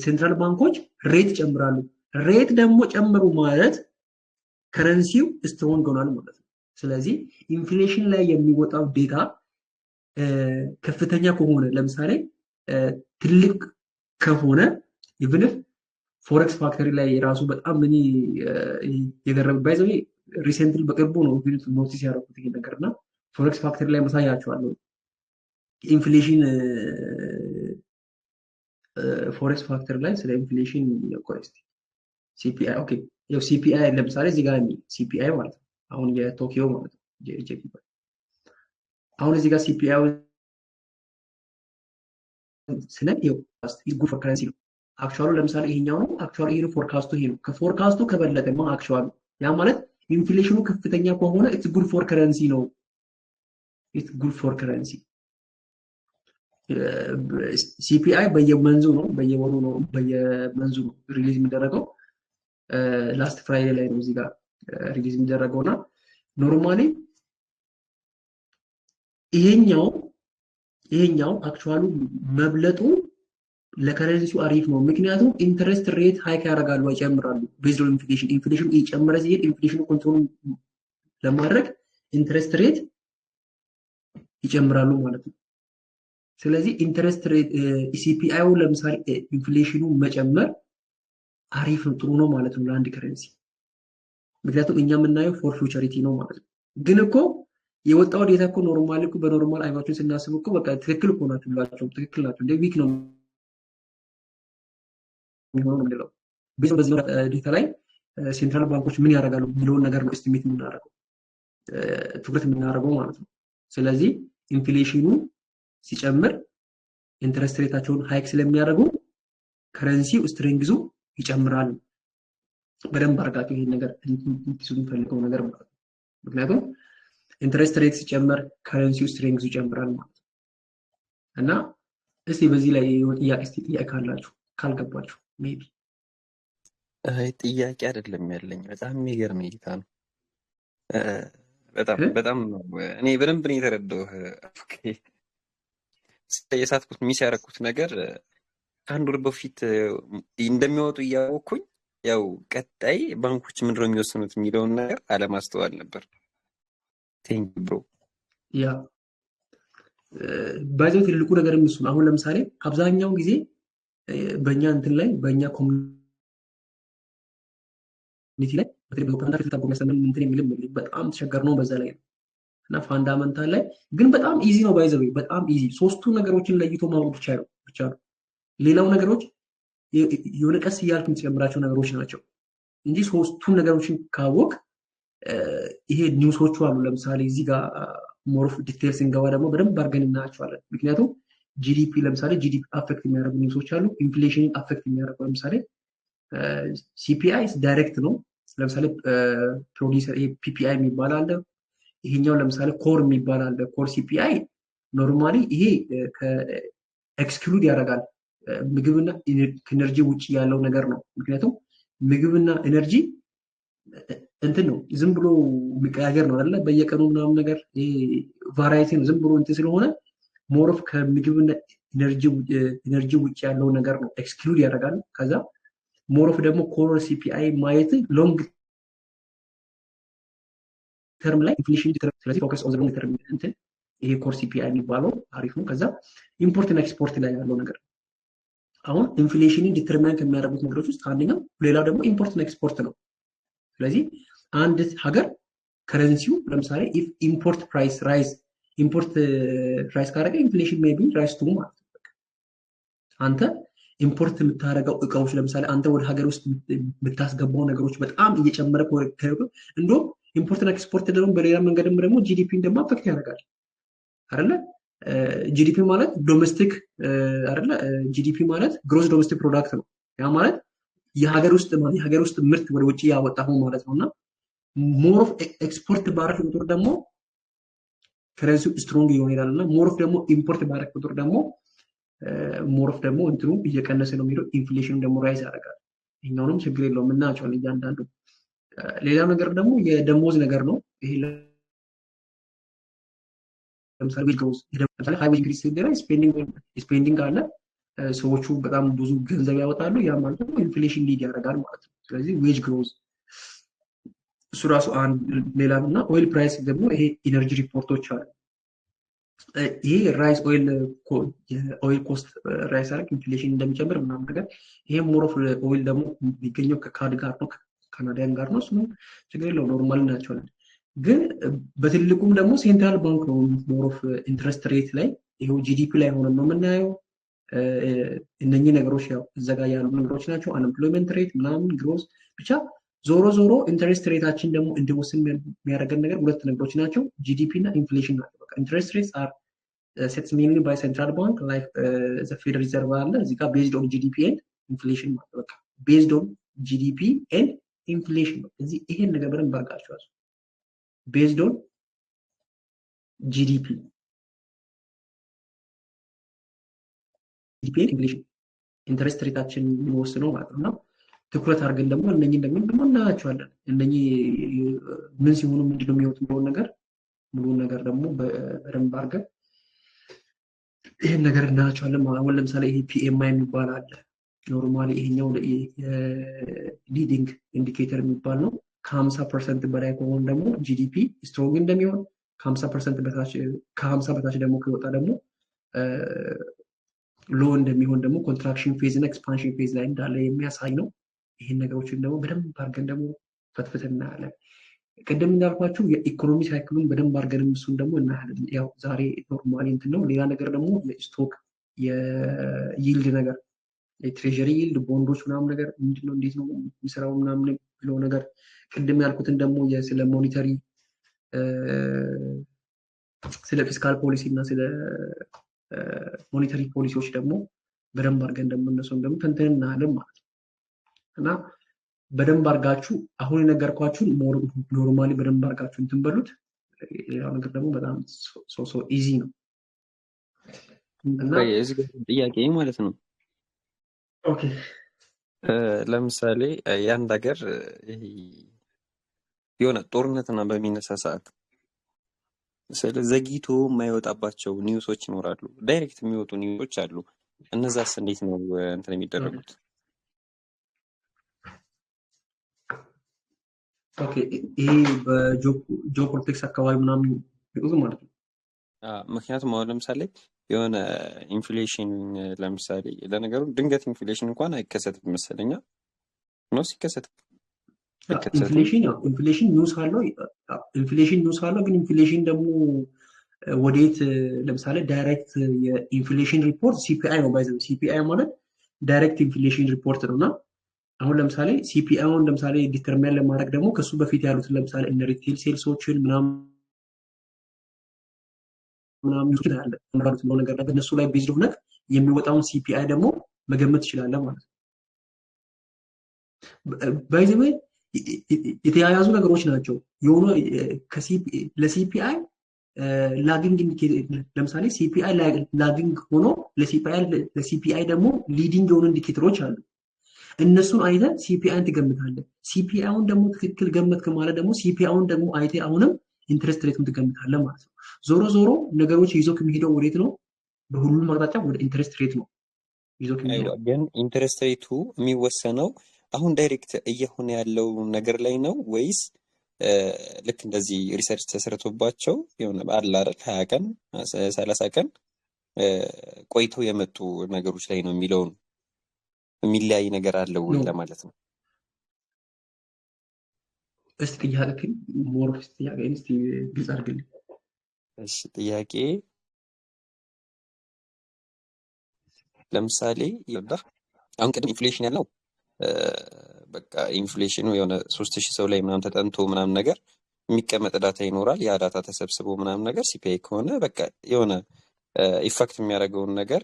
ሴንትራል ባንኮች ሬት ይጨምራሉ። ሬት ደግሞ ጨምሩ ማለት ከረንሲው ስትሮንግ ሆኗል ማለት ነው። ስለዚህ ኢንፍሌሽን ላይ የሚወጣው ዴታ ከፍተኛ ከሆነ ለምሳሌ ትልቅ ከሆነ ኢቭን ፎሬክስ ፋክተሪ ላይ ራሱ በጣም ምን የገረመኝ ባይዘው ሪሰንትሊ በቅርቡ ነው ኖቲስ ያደረኩት ይሄ ነገርና ፎሬክስ ፋክተሪ ላይ ማሳያቸዋለሁ። ኢንፍሌሽን ፎሬክስ ፋክተር ላይ ስለ ኢንፍሌሽን ኮስት ሲፒአይ ኦኬ፣ ያው ሲፒአይ ለምሳሌ እዚህ ጋር ሲፒአይ ማለት ነው አሁን የቶኪዮ ማለት ነው ጄፒ። አሁን እዚህ ጋር ሲፒአይ ስለ ይው ጉድ ፎር ከረንሲ ነው። አክቹዋሉ ለምሳሌ ይሄኛው ነው። አክቹዋሊ ይሄ ፎርካስቱ ይሄ ነው። ከፎርካስቱ ከበለጠ ነው አክቹዋሉ። ያ ማለት ኢንፍሌሽኑ ከፍተኛ ከሆነ ኢትስ ጉድ ፎር ከረንሲ ነው። ኢትስ ጉድ ፎር ከረንሲ። ሲፒአይ በየመንዙ ነው በየወሩ ነው በየመንዙ ነው ሪሊዝ የሚደረገው። ላስት ፍራይዴ ላይ ነው እዚህ ጋር ሪሊዝ የሚደረገውና ኖርማሊ ይሄኛው አክቹዋሉ መብለጡ ለከረንሲው አሪፍ ነው። ምክንያቱም ኢንተረስት ሬት ሃይክ ያደርጋሉ ይጨምራሉ። ቤዝድ ኦን ኢንፍሌሽን እየጨመረ ሲሄድ ኢንፍሌሽን ኮንትሮል ለማድረግ ኢንተረስት ሬት ይጨምራሉ ማለት ነው። ስለዚህ ኢንተረስት ሬት ሲፒአይ ለምሳሌ ኢንፍሌሽኑ መጨመር አሪፍ ነው፣ ጥሩ ነው ማለት ነው ለአንድ ከረንሲ። ምክንያቱም እኛ የምናየው ፎር ፊውቸሪቲ ነው ማለት ነው። ግን እኮ የወጣው ዴታ እኮ ኖርማሊ እኮ በኖርማል አይናችን ስናስብ እኮ በቃ ትክክል እኮ ናቸው ብላችሁ ትክክል ናቸው እንደ ዊክ ነው የሚሆነው ነው። በዚህ ዴታ ላይ ሴንትራል ባንኮች ምን ያደርጋሉ የሚለውን ነገር ነው ኤስቲሜት የምናደርገው ትኩረት የምናደርገው ማለት ነው። ስለዚህ ኢንፍሌሽኑ ሲጨምር ኢንተረስት ሬታቸውን ሃይክ ስለሚያደርጉ ከረንሲው ስትሬንግዙ ይጨምራል። በደንብ አድርጋችሁ ይሄን ነገር እንድትይዙ የምፈልገው ነገር ማለት ነው። ምክንያቱም ኢንተረስት ሬት ሲጨምር ከረንሲው ስትሬንግዙ ይጨምራል ማለት ነው። እና እስቲ በዚህ ላይ ጥያቄ ካላችሁ ካልገባችሁ ሜቢ
ጥያቄ አይደለም ያለኝ፣ በጣም የሚገርም እይታ ነው። በጣም እኔ በደንብ ነው የተረዳሁህ። የሳትኩት ሚስ ያደረኩት ነገር ከአንድ ወር በፊት እንደሚወጡ እያወቅኩኝ ያው ቀጣይ ባንኮች ምንድነው የሚወስኑት የሚለውን ነገር አለማስተዋል ነበር። ቴንክ ብሮ።
ያ ባይዘው ትልቁ ነገር እሱ አሁን ለምሳሌ አብዛኛው ጊዜ በእኛ እንትን ላይ በእኛ ኮሚኒቲ ላይ በተለይ በዶክተር ተታቆ የሚያስተምር እንትን የሚልም በጣም ተቸገር ነው በዛ ላይ እና ፋንዳመንታል ላይ ግን በጣም ኢዚ ነው። ባይዘው በጣም ኢዚ ሶስቱ ነገሮችን ለይቶ ማወቅ ብቻ ነው። ሌላው ነገሮች የሆነ ቀስ እያልክ የምትጨምራቸው ነገሮች ናቸው እንጂ ሶስቱን ነገሮችን ካወቅ ይሄ ኒውሶቹ አሉ። ለምሳሌ እዚህ ጋር ሞር ኦፍ ዲቴልስ እንገባ ደግሞ በደንብ አድርገን እናያቸዋለን። ምክንያቱም ጂዲፒ ለምሳሌ ጂዲፒ አፌክት የሚያደርጉ ኒውሶች አሉ። ኢንፍሌሽንን አፌክት የሚያደርጉ ለምሳሌ ሲፒአይ ዳይሬክት ነው። ለምሳሌ ፕሮዲሰር ፒፒአይ የሚባል አለ። ይሄኛው ለምሳሌ ኮር የሚባል አለ። ኮር ሲፒአይ ኖርማሊ ይሄ ኤክስክሉድ ያደርጋል ምግብና ኢነርጂ ውጭ ያለው ነገር ነው። ምክንያቱም ምግብና ኢነርጂ እንትን ነው ዝም ብሎ የሚቀያየር ነው አይደለ? በየቀኑ ምናምን ነገር ይሄ ቫራይቲ ነው ዝም ብሎ እንትን ስለሆነ ሞር ኦፍ ከምግብና ኢነርጂ ውጭ ያለው ነገር ነው ኤክስክሉድ ያደርጋል። ከዛ ሞር ኦፍ ደግሞ ኮር ሲፒአይ ማየት ሎንግ ተርም ላይ ኢንፍሌሽን ስለዚህ ፎከስ ኦን ዘ ሎንግ ተርም እንትን ይሄ ኮር ሲፒአይ የሚባለው አሪፍ ነው። ከዛ ኢምፖርት እና ኤክስፖርት ላይ ያለው ነገር አሁን ኢንፍሌሽንን ዲተርማይን ከሚያደርጉት ነገሮች ውስጥ አንደኛው፣ ሌላው ደግሞ ኢምፖርት እና ኤክስፖርት ነው። ስለዚህ አንድ ሀገር ከረንሲው ለምሳሌ ኢፍ ኢምፖርት ፕራይስ ራይዝ ኢምፖርት ራይስ ካደረገ ኢንፍሌሽን ሜይ ቢ ራይስ ቱ ማለት ነው። አንተ ኢምፖርት የምታደርገው እቃዎች ለምሳሌ አንተ ወደ ሀገር ውስጥ የምታስገባው ነገሮች በጣም እየጨመረ ከሄዱ እንደውም ኢምፖርት እና ኤክስፖርት ደግሞ በሌላ መንገድም ደግሞ ጂዲፒን ደግሞ አፌክት ያደርጋል አይደለ? ጂዲፒ ማለት ዶሜስቲክ አይደለ? ጂዲፒ ማለት ግሮስ ዶሜስቲክ ፕሮዳክት ነው። ያ ማለት የሀገር ውስጥ ምርት ወደ ውጭ ያወጣው ማለት ነውና ሞር ኦፍ ኤክስፖርት ባረክ ቁጥር ደግሞ ከረንሲው ስትሮንግ ይሆን ይላልና ሞር ኦፍ ደግሞ ኢምፖርት ባረክ ቁጥር ደግሞ ሞር ኦፍ ደግሞ እንትኑ እየቀነሰ ነው የሚለው ኢንፍሌሽን ደግሞ ራይዝ ያደርጋል። ይሄኛውንም ችግር የለውም እናያቸዋለን እያንዳንዱ። ሌላው ነገር ደግሞ የደሞዝ ነገር ነው። ይሄ ለምሳሌ ዌጅ ግሮዝ ለምሳሌ ሃይ ዌጅ ኢንክሪዝ ሲደረግ ስፔንዲንግ አለ፣ ሰዎቹ በጣም ብዙ ገንዘብ ያወጣሉ። ያ ማለት ነው ኢንፍሌሽን ሊድ ያደርጋል ማለት ነው። ስለዚህ ዌጅ ግሮዝ እሱ ራሱ አንድ ሌላ እና ኦይል ፕራይስ ደግሞ ይሄ ኢነርጂ ሪፖርቶች አሉ። ይሄ ራይስ ኦይል ኮስት ራይስ አረግ ኢንፍሌሽን እንደሚጨምር ምናምን ነገር ይሄ ሞር ኦፍ ኦይል ደግሞ የሚገኘው ከካድ ጋር ነው ከካናዲያን ጋር ነው። እሱ ችግር የለውም ኖርማል እናያቸዋለን። ግን በትልቁም ደግሞ ሴንትራል ባንክ ነው ሞር ኦፍ ኢንትረስት ሬት ላይ ይሄው ጂዲፒ ላይ ሆነ ነው የምናየው። እነኚህ ነገሮች ያው እዛ ጋር ያሉ ነገሮች ናቸው። አንኤምፕሎይመንት ሬት ምናምን ግሮዝ ብቻ ዞሮ ዞሮ ኢንትረስት ሬታችን ደግሞ እንዲወስን የሚያደርገን ነገር ሁለት ነገሮች ናቸው፣ ጂዲፒ እና ኢንፍሌሽን ናቸው። በቃ ኢንትረስት ሬትስ አር ሴትስ ሜንሊ ባይ ሴንትራል ባንክ ላይክ ዘ ፌደራል ሪዘርቭ አለ እዚህ ጋር ቤዝድ ኦን ጂዲፒ ኤንድ ኢንፍሌሽን ማለት በቃ ቤዝድ ኦን ጂዲፒ ኤንድ ኢንፍሌሽን ነው። እዚህ ይሄን ነገር በደንብ አድርጋችሁ ያዙ። ቤዝድ ኦን ጂዲፒ ኤንድ ኢንፍሌሽን ኢንትረስት ሬታችን የሚወስነው ማለት ነው። ትኩረት አድርገን ደግሞ እነኚህን ደግሞ እናያቸዋለን። እነኚህ ምን ሲሆኑ ምንድነው የሚወጡት እንደሆነ ነገር ሙሉ ነገር ደግሞ በደንብ አድርገን ይሄን ነገር እናያቸዋለን። አሁን ለምሳሌ ይሄ ፒኤምአይ የሚባል አለ። ኖርማሊ ይሄኛው ሊዲንግ ኢንዲኬተር የሚባል ነው። ከ50% በላይ ከሆነ ደግሞ ጂዲፒ ስትሮንግ እንደሚሆን፣ ከ50% በታች ደግሞ ከወጣ ደግሞ ሎ እንደሚሆን ደግሞ ኮንትራክሽን ፌዝ እና ኤክስፓንሽን ፌዝ ላይ እንዳለ የሚያሳይ ነው። ይሄን ነገሮችን ደግሞ በደንብ አድርገን ደግሞ ፈትፍተን እናያለን። ቅድም እንዳልኳችሁ የኢኮኖሚ ሳይክሉን በደንብ አድርገን እሱን ደግሞ እናያለን። ያው ዛሬ ኖርማሊ እንትን ነው። ሌላ ነገር ደግሞ የስቶክ የይልድ ነገር የትሬዠሪ ይልድ ቦንዶች ምናምን ነገር ምንድነው እንዴት ነው የሚሰራው ምናምን ብለው ነገር ቅድም ያልኩትን ደግሞ ስለ ሞኒተሪ ስለ ፊስካል ፖሊሲ እና ስለ ሞኒተሪ ፖሊሲዎች ደግሞ በደንብ አድርገን ደግሞ እነሱን ደግሞ ተንተን እናያለን ማለት ነው። እና በደንብ አድርጋችሁ አሁን የነገርኳችሁን ኖርማሊ በደንብ አድርጋችሁ እንትን በሉት። ሌላው ነገር ደግሞ በጣም ሶ ኢዚ ነው። እና
እዚህ ጋር ጥያቄ ማለት ነው።
ኦኬ
ለምሳሌ የአንድ ሀገር የሆነ ጦርነትና በሚነሳ ሰዓት ስለ ዘግይቶ የማይወጣባቸው ኒውሶች ይኖራሉ። ዳይሬክት የሚወጡ ኒውሶች አሉ። እነዛስ እንዴት ነው እንትን የሚደረጉት?
ኦኬ ይሄ በጂኦፖለቲክስ አካባቢ ምናምን ይቁዝ ማለት ነው።
ምክንያቱም አሁን ለምሳሌ የሆነ ኢንፍሌሽን ለምሳሌ ለነገሩ ድንገት ኢንፍሌሽን እንኳን አይከሰትም መሰለኛ ነው ሲከሰት
ኢንፍሌሽን ኒውስ አለው ግን ኢንፍሌሽን ደግሞ ወዴት ለምሳሌ ዳይሬክት የኢንፍሌሽን ሪፖርት ሲፒአይ ነው ባይዘው ሲፒአይ ማለት ዳይሬክት ኢንፍሌሽን ሪፖርት ነውና አሁን ለምሳሌ ሲፒአይን ለምሳሌ ዲተርማይን ለማድረግ ደግሞ ከሱ በፊት ያሉትን ለምሳሌ እነ ሪቴል ሴልሶችን ምናምን ይችላል ማለት ነው ነገር በእነሱ ላይ ቤዝድ ሆነህ የሚወጣውን ሲፒአይ ደግሞ መገመት ትችላለህ ማለት ነው። ባይዘው የተያያዙ ነገሮች ናቸው። የሆነ ለሲፒአይ ላጊንግ ኢንዲኬተር ለምሳሌ ሲፒአይ ላጊንግ ሆኖ ለሲፒአይ ደግሞ ሊዲንግ የሆኑ ኢንዲኬተሮች አሉ። እነሱን አይተህ ሲፒአይን ትገምታለህ። ሲፒአይን ደግሞ ትክክል ገመትክ ማለት ደግሞ ሲፒአይን ደግሞ አይተህ አሁንም ኢንትረስት ሬቱን ትገምታለህ ማለት ነው። ዞሮ ዞሮ ነገሮች ይዞ ከሚሄደው ወዴት ነው? በሁሉም አቅጣጫ ወደ ኢንትረስት ሬት ነው ይዞ ከሚሄደው።
ግን ኢንትረስት ሬቱ የሚወሰነው አሁን ዳይሬክት እየሆነ ያለው ነገር ላይ ነው ወይስ ልክ እንደዚህ ሪሰርች ተሰርቶባቸው የሆነ አለ አይደል 20 ቀን 30 ቀን ቆይተው የመጡ ነገሮች ላይ ነው የሚለውን የሚለያይ ነገር አለው ወይ
ነው።
ለማለት ነው።
እስቲ ጥያቄ ሞር ጥያቄ እስቲ ግልጽ አድርግልኝ።
እሺ ጥያቄ ለምሳሌ ይወዳህ አሁን ቅድም ኢንፍሌሽን ያለው በቃ ኢንፍሌሽኑ የሆነ 3000 ሰው ላይ ምናምን ተጠንቶ ምናምን ነገር የሚቀመጥ ዳታ ይኖራል። ያ ዳታ ተሰብስቦ ምናምን ነገር ሲፒአይ ከሆነ በቃ የሆነ ኢፌክት የሚያደርገውን ነገር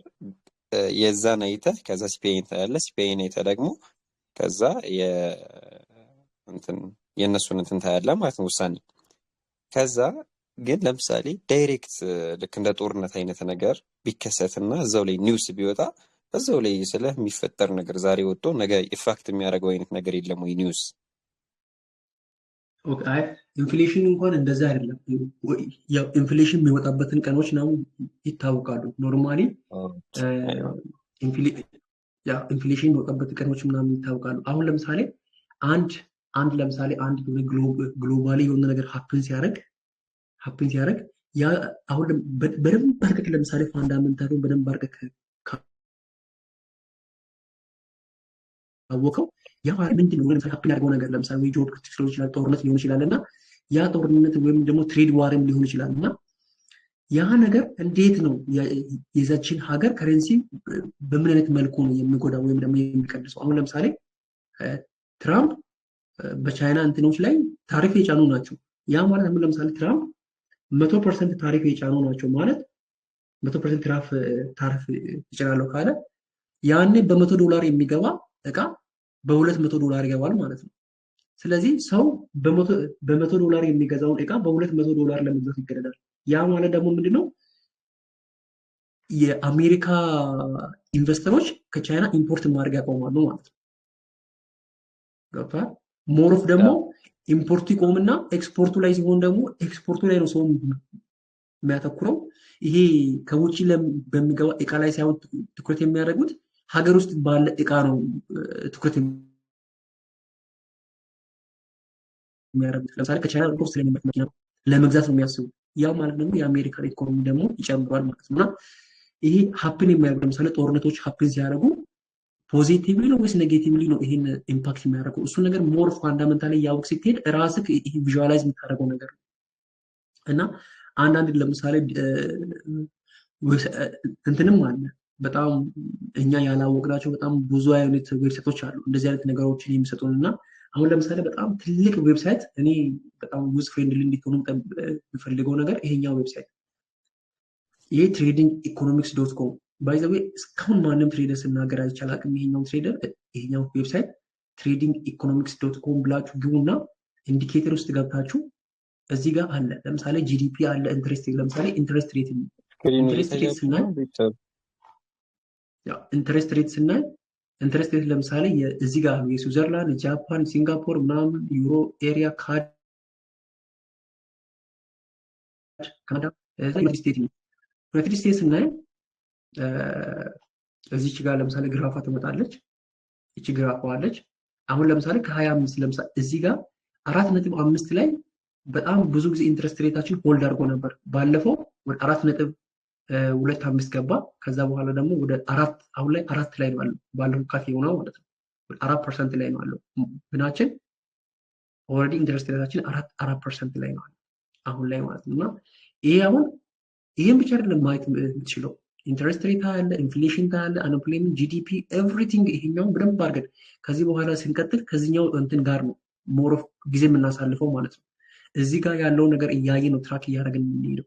የዛን አይተህ ከዛ ሲፒአይ ታያለህ። ሲፒአይ አይተህ ደግሞ ከዛ የእነሱን እንትን ታያለህ ማለት ነው ውሳኔ። ከዛ ግን ለምሳሌ ዳይሬክት ልክ እንደ ጦርነት አይነት ነገር ቢከሰትና እዛው ላይ ኒውስ ቢወጣ እዛው ላይ ስለሚፈጠር ነገር ዛሬ ወጥቶ ነገ ኢፌክት የሚያደርገው አይነት ነገር የለም ወይ ኒውስ?
ኦኬ አይ ኢንፍሌሽን እንኳን እንደዛ አይደለም። ያው ኢንፍሌሽን የሚወጣበትን ቀኖች ነው ይታወቃሉ። ኖርማሊ ኢንፍሌሽን የሚወጣበት ቀኖች ምናምን ይታወቃሉ። አሁን ለምሳሌ አንድ ግሎባሊ የሆነ ነገር ሀፕን ሲያደርግ ያ አሁን በደንብ አድርገህ ለምሳሌ ፋንዳሜንታሉን በደንብ አድርገህ ካወቀው ያ ምንድን ነው ለምሳሌ ሀፕን ያደርገው ነገር ለምሳሌ ወይ ጆብ ክሪቲክስ ሊሆን ይችላል፣ ጦርነት ሊሆን ይችላል እና ያ ጦርነት ወይም ደግሞ ትሬድ ዋርም ሊሆን ይችላል እና ያ ነገር እንዴት ነው የዛችን ሀገር ከረንሲ በምን አይነት መልኩ ነው የሚጎዳው ወይም ደግሞ የሚቀንሰው? አሁን ለምሳሌ ትራምፕ በቻይና እንትኖች ላይ ታሪፍ የጫኑ ናቸው። ያ ማለት ምን ለምሳሌ ትራምፕ 100% ታሪፍ የጫኑ ናቸው ማለት 100% ታሪፍ ይጭናለሁ ካለ ያኔ $100 የሚገባ እቃ $200 ይገባል ማለት ነው። ስለዚህ ሰው $100 የሚገዛውን እቃ $200 ለመግዛት ይገደዳል። ያ ማለት ደግሞ ምንድነው የአሜሪካ ኢንቨስተሮች ከቻይና ኢምፖርት ማድረግ ያቆማሉ ማለት ነው። ገብቷል? ሞሮፍ ደግሞ ኢምፖርቱ ይቆምና ኤክስፖርቱ ላይ ሲሆን ደግሞ ኤክስፖርቱ ላይ ነው ሰው የሚያተኩረው። ይሄ ከውጭ በሚገባ እቃ ላይ ሳይሆን ትኩረት የሚያደርጉት ሀገር ውስጥ ባለ እቃ ነው ትኩረት የሚያደርጉት። ለምሳሌ ከቻይና ኢምፖርት ስለሚመጣ መኪና ለመግዛት ነው የሚያስቡ። ያ ማለት ደግሞ የአሜሪካ ኢኮኖሚ ደግሞ ይጨምራል ማለት ነው። እና ይሄ ሀፕን የሚያደርጉ ለምሳሌ ጦርነቶች ሀፕን ሲያደርጉ ፖዚቲቭሊ ነው ወይስ ኔጌቲቭሊ ነው ይሄን ኢምፓክት የሚያደርገው? እሱ ነገር ሞር ፋንዳሜንታሊ ያውቅ ስትሄድ ራስህ ይሄ ቪዥዋላይዝ የምታደርገው ነገር ነው። እና አንዳንድ ለምሳሌ እንትንም አለ በጣም እኛ ያላወቅናቸው በጣም ብዙ አይነት ዌብሳይቶች አሉ እንደዚህ አይነት ነገሮችን የሚሰጡን። እና አሁን ለምሳሌ በጣም ትልቅ ዌብሳይት እኔ በጣም ዩዝ ፍሬንድሊ እንዲሆኑ የምፈልገው ነገር ይሄኛው ዌብሳይት ይሄ ትሬዲንግ ኢኮኖሚክስ .com ባይ ዘ ዌይ እስካሁን ማንም ትሬደር ስናገር አይቻላቅም። ይሄኛው ዌብሳይት ትሬዲንግ ኢኮኖሚክስ .com ብላችሁ ግቡና ኢንዲኬተር ውስጥ ገብታችሁ እዚህ ጋር አለ ለምሳሌ ጂዲፒ አለ፣ ኢንትረስት ለምሳሌ ኢንትረስት ሬት ስናይ ኢንትረስት ሬት ለምሳሌ እዚህ ጋር የስዊዘርላንድ፣ ጃፓን፣ ሲንጋፖር ምናምን ዩሮ ኤሪያ ካናዳ ዩናይትድ ስቴትስ ስናይ እዚች ጋር ለምሳሌ ግራፋ ትመጣለች። እቺ ግራፋ አለች። አሁን ለምሳሌ ከ25 ለምሳሌ እዚህ ጋር 4.5 ላይ በጣም ብዙ ጊዜ ኢንትረስት ሬታችን ሆልድ አድርጎ ነበር። ባለፈው ወደ 4.25 ገባ። ከዛ በኋላ ደግሞ ወደ 4 አሁን ላይ 4 ላይ ነው ያለው። ባለፈው ካፌ ሆነው ማለት ነው 4% ላይ ነው ያለው ምናችን ኦልሬዲ ኢንትረስት ሬታችን 4% ላይ ነው አሁን ላይ ማለት ነው። እና ይሄን ብቻ አይደለም ማየት የምትችለው ኢንትረስት ሬት አለ፣ ኢንፍሌሽን አለ፣ አንኤምፕሎይመንት፣ ጂዲፒ ኤቭሪቲንግ። ይሄኛው በደንብ አድርገን ከዚህ በኋላ ስንቀጥል ከዚህኛው እንትን ጋር ነው ሞር ኦፍ ጊዜ የምናሳልፈው ማለት ነው። እዚህ ጋር ያለው ነገር እያየ ነው ትራክ እያደረግን የምንሄደው።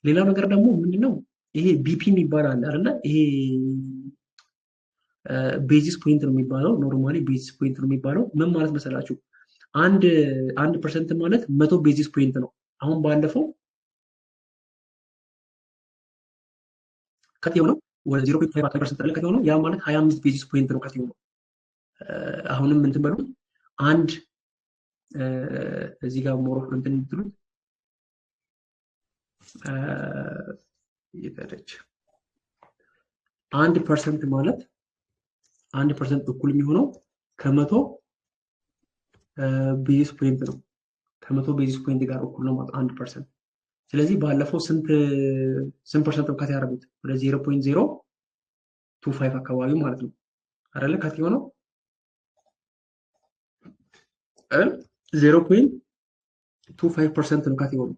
ሌላው ነገር ደግሞ ምንድነው ይሄ ቢፒ የሚባል አለ አይደለ? ይሄ ቤዚስ ፖይንት ነው የሚባለው። ኖርማሊ ቤዚስ ፖይንት ነው የሚባለው። ምን ማለት መሰላችሁ? አንድ ፐርሰንት ማለት 100 ቤዚስ ፖይንት ነው። አሁን ባለፈው ከት የሆነው ወደ 0.5% ላይ ከት የሆነው ያ ማለት 25 ቤዚስ ፖይንት ነው ከት የሆነው። አሁንም እንትን በሉት አንድ እዚህ ጋር ሞር ኦፍ እንትን እንትሉት ይተረች 1% ማለት 1% እኩል የሚሆነው ከ100 ቤዚስ ፖይንት ነው። ከ100 ቤዚስ ፖይንት ጋር እኩል ነው ማለት 1%። ስለዚህ ባለፈው ስንት ፐርሰንት ነው ካት ያደረጉት? ወደ 0.025 አካባቢ ማለት ነው አይደለ? ካት የሆነው 0.25% ነው ካት የሆነው።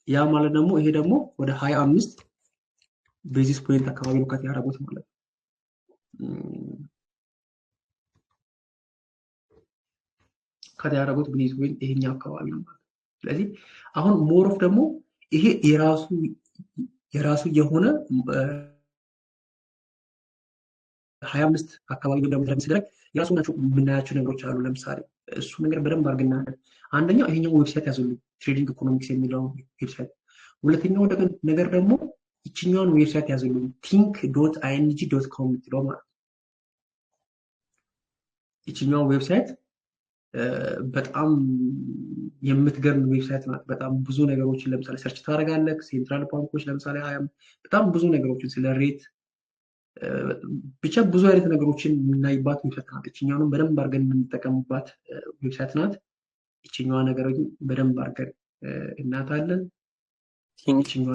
ያ ማለት ደግሞ ይሄ ደግሞ ወደ 25 ቤዚስ ፖይንት አካባቢ ነው ካት ያደረጉት ማለት ነው። ካት ያደረጉት ቤዚስ ፖይንት ይሄኛው አካባቢ ነው ማለት ነው። ስለዚህ አሁን ሞር ኦፍ ደግሞ ይሄ የራሱ የሆነ 25 አካባቢ ደግሞ ሲደረግ የራሱ ናቸው የምናያቸው ነገሮች አሉ። ለምሳሌ እሱ ነገር በደንብ አድርገና አንደኛው ይሄኛው ዌብሳይት ያዙልኝ ትሬዲንግ ኢኮኖሚክስ የሚለው ዌብሳይት። ሁለተኛው ነገር ደግሞ ይችኛውን ዌብሳይት ያዙልኝ think.ing.com የምትለው ማለት ነው። ይችኛው ዌብሳይት በጣም የምትገርም ዌብሳይት ናት። በጣም ብዙ ነገሮችን ለምሳሌ ሰርች ታደርጋለህ። ሴንትራል ባንኮች ለምሳሌ በጣም ብዙ ነገሮችን ስለ ሬት ብቻ ብዙ አይነት ነገሮችን የምናይባት ዌብሳይት ናት። ይችኛውንም በደንብ አድርገን የምንጠቀምባት ዌብሳይት ናት። ይችኛዋ ነገር በደንብ አድርገን እናታለን። think.ing.com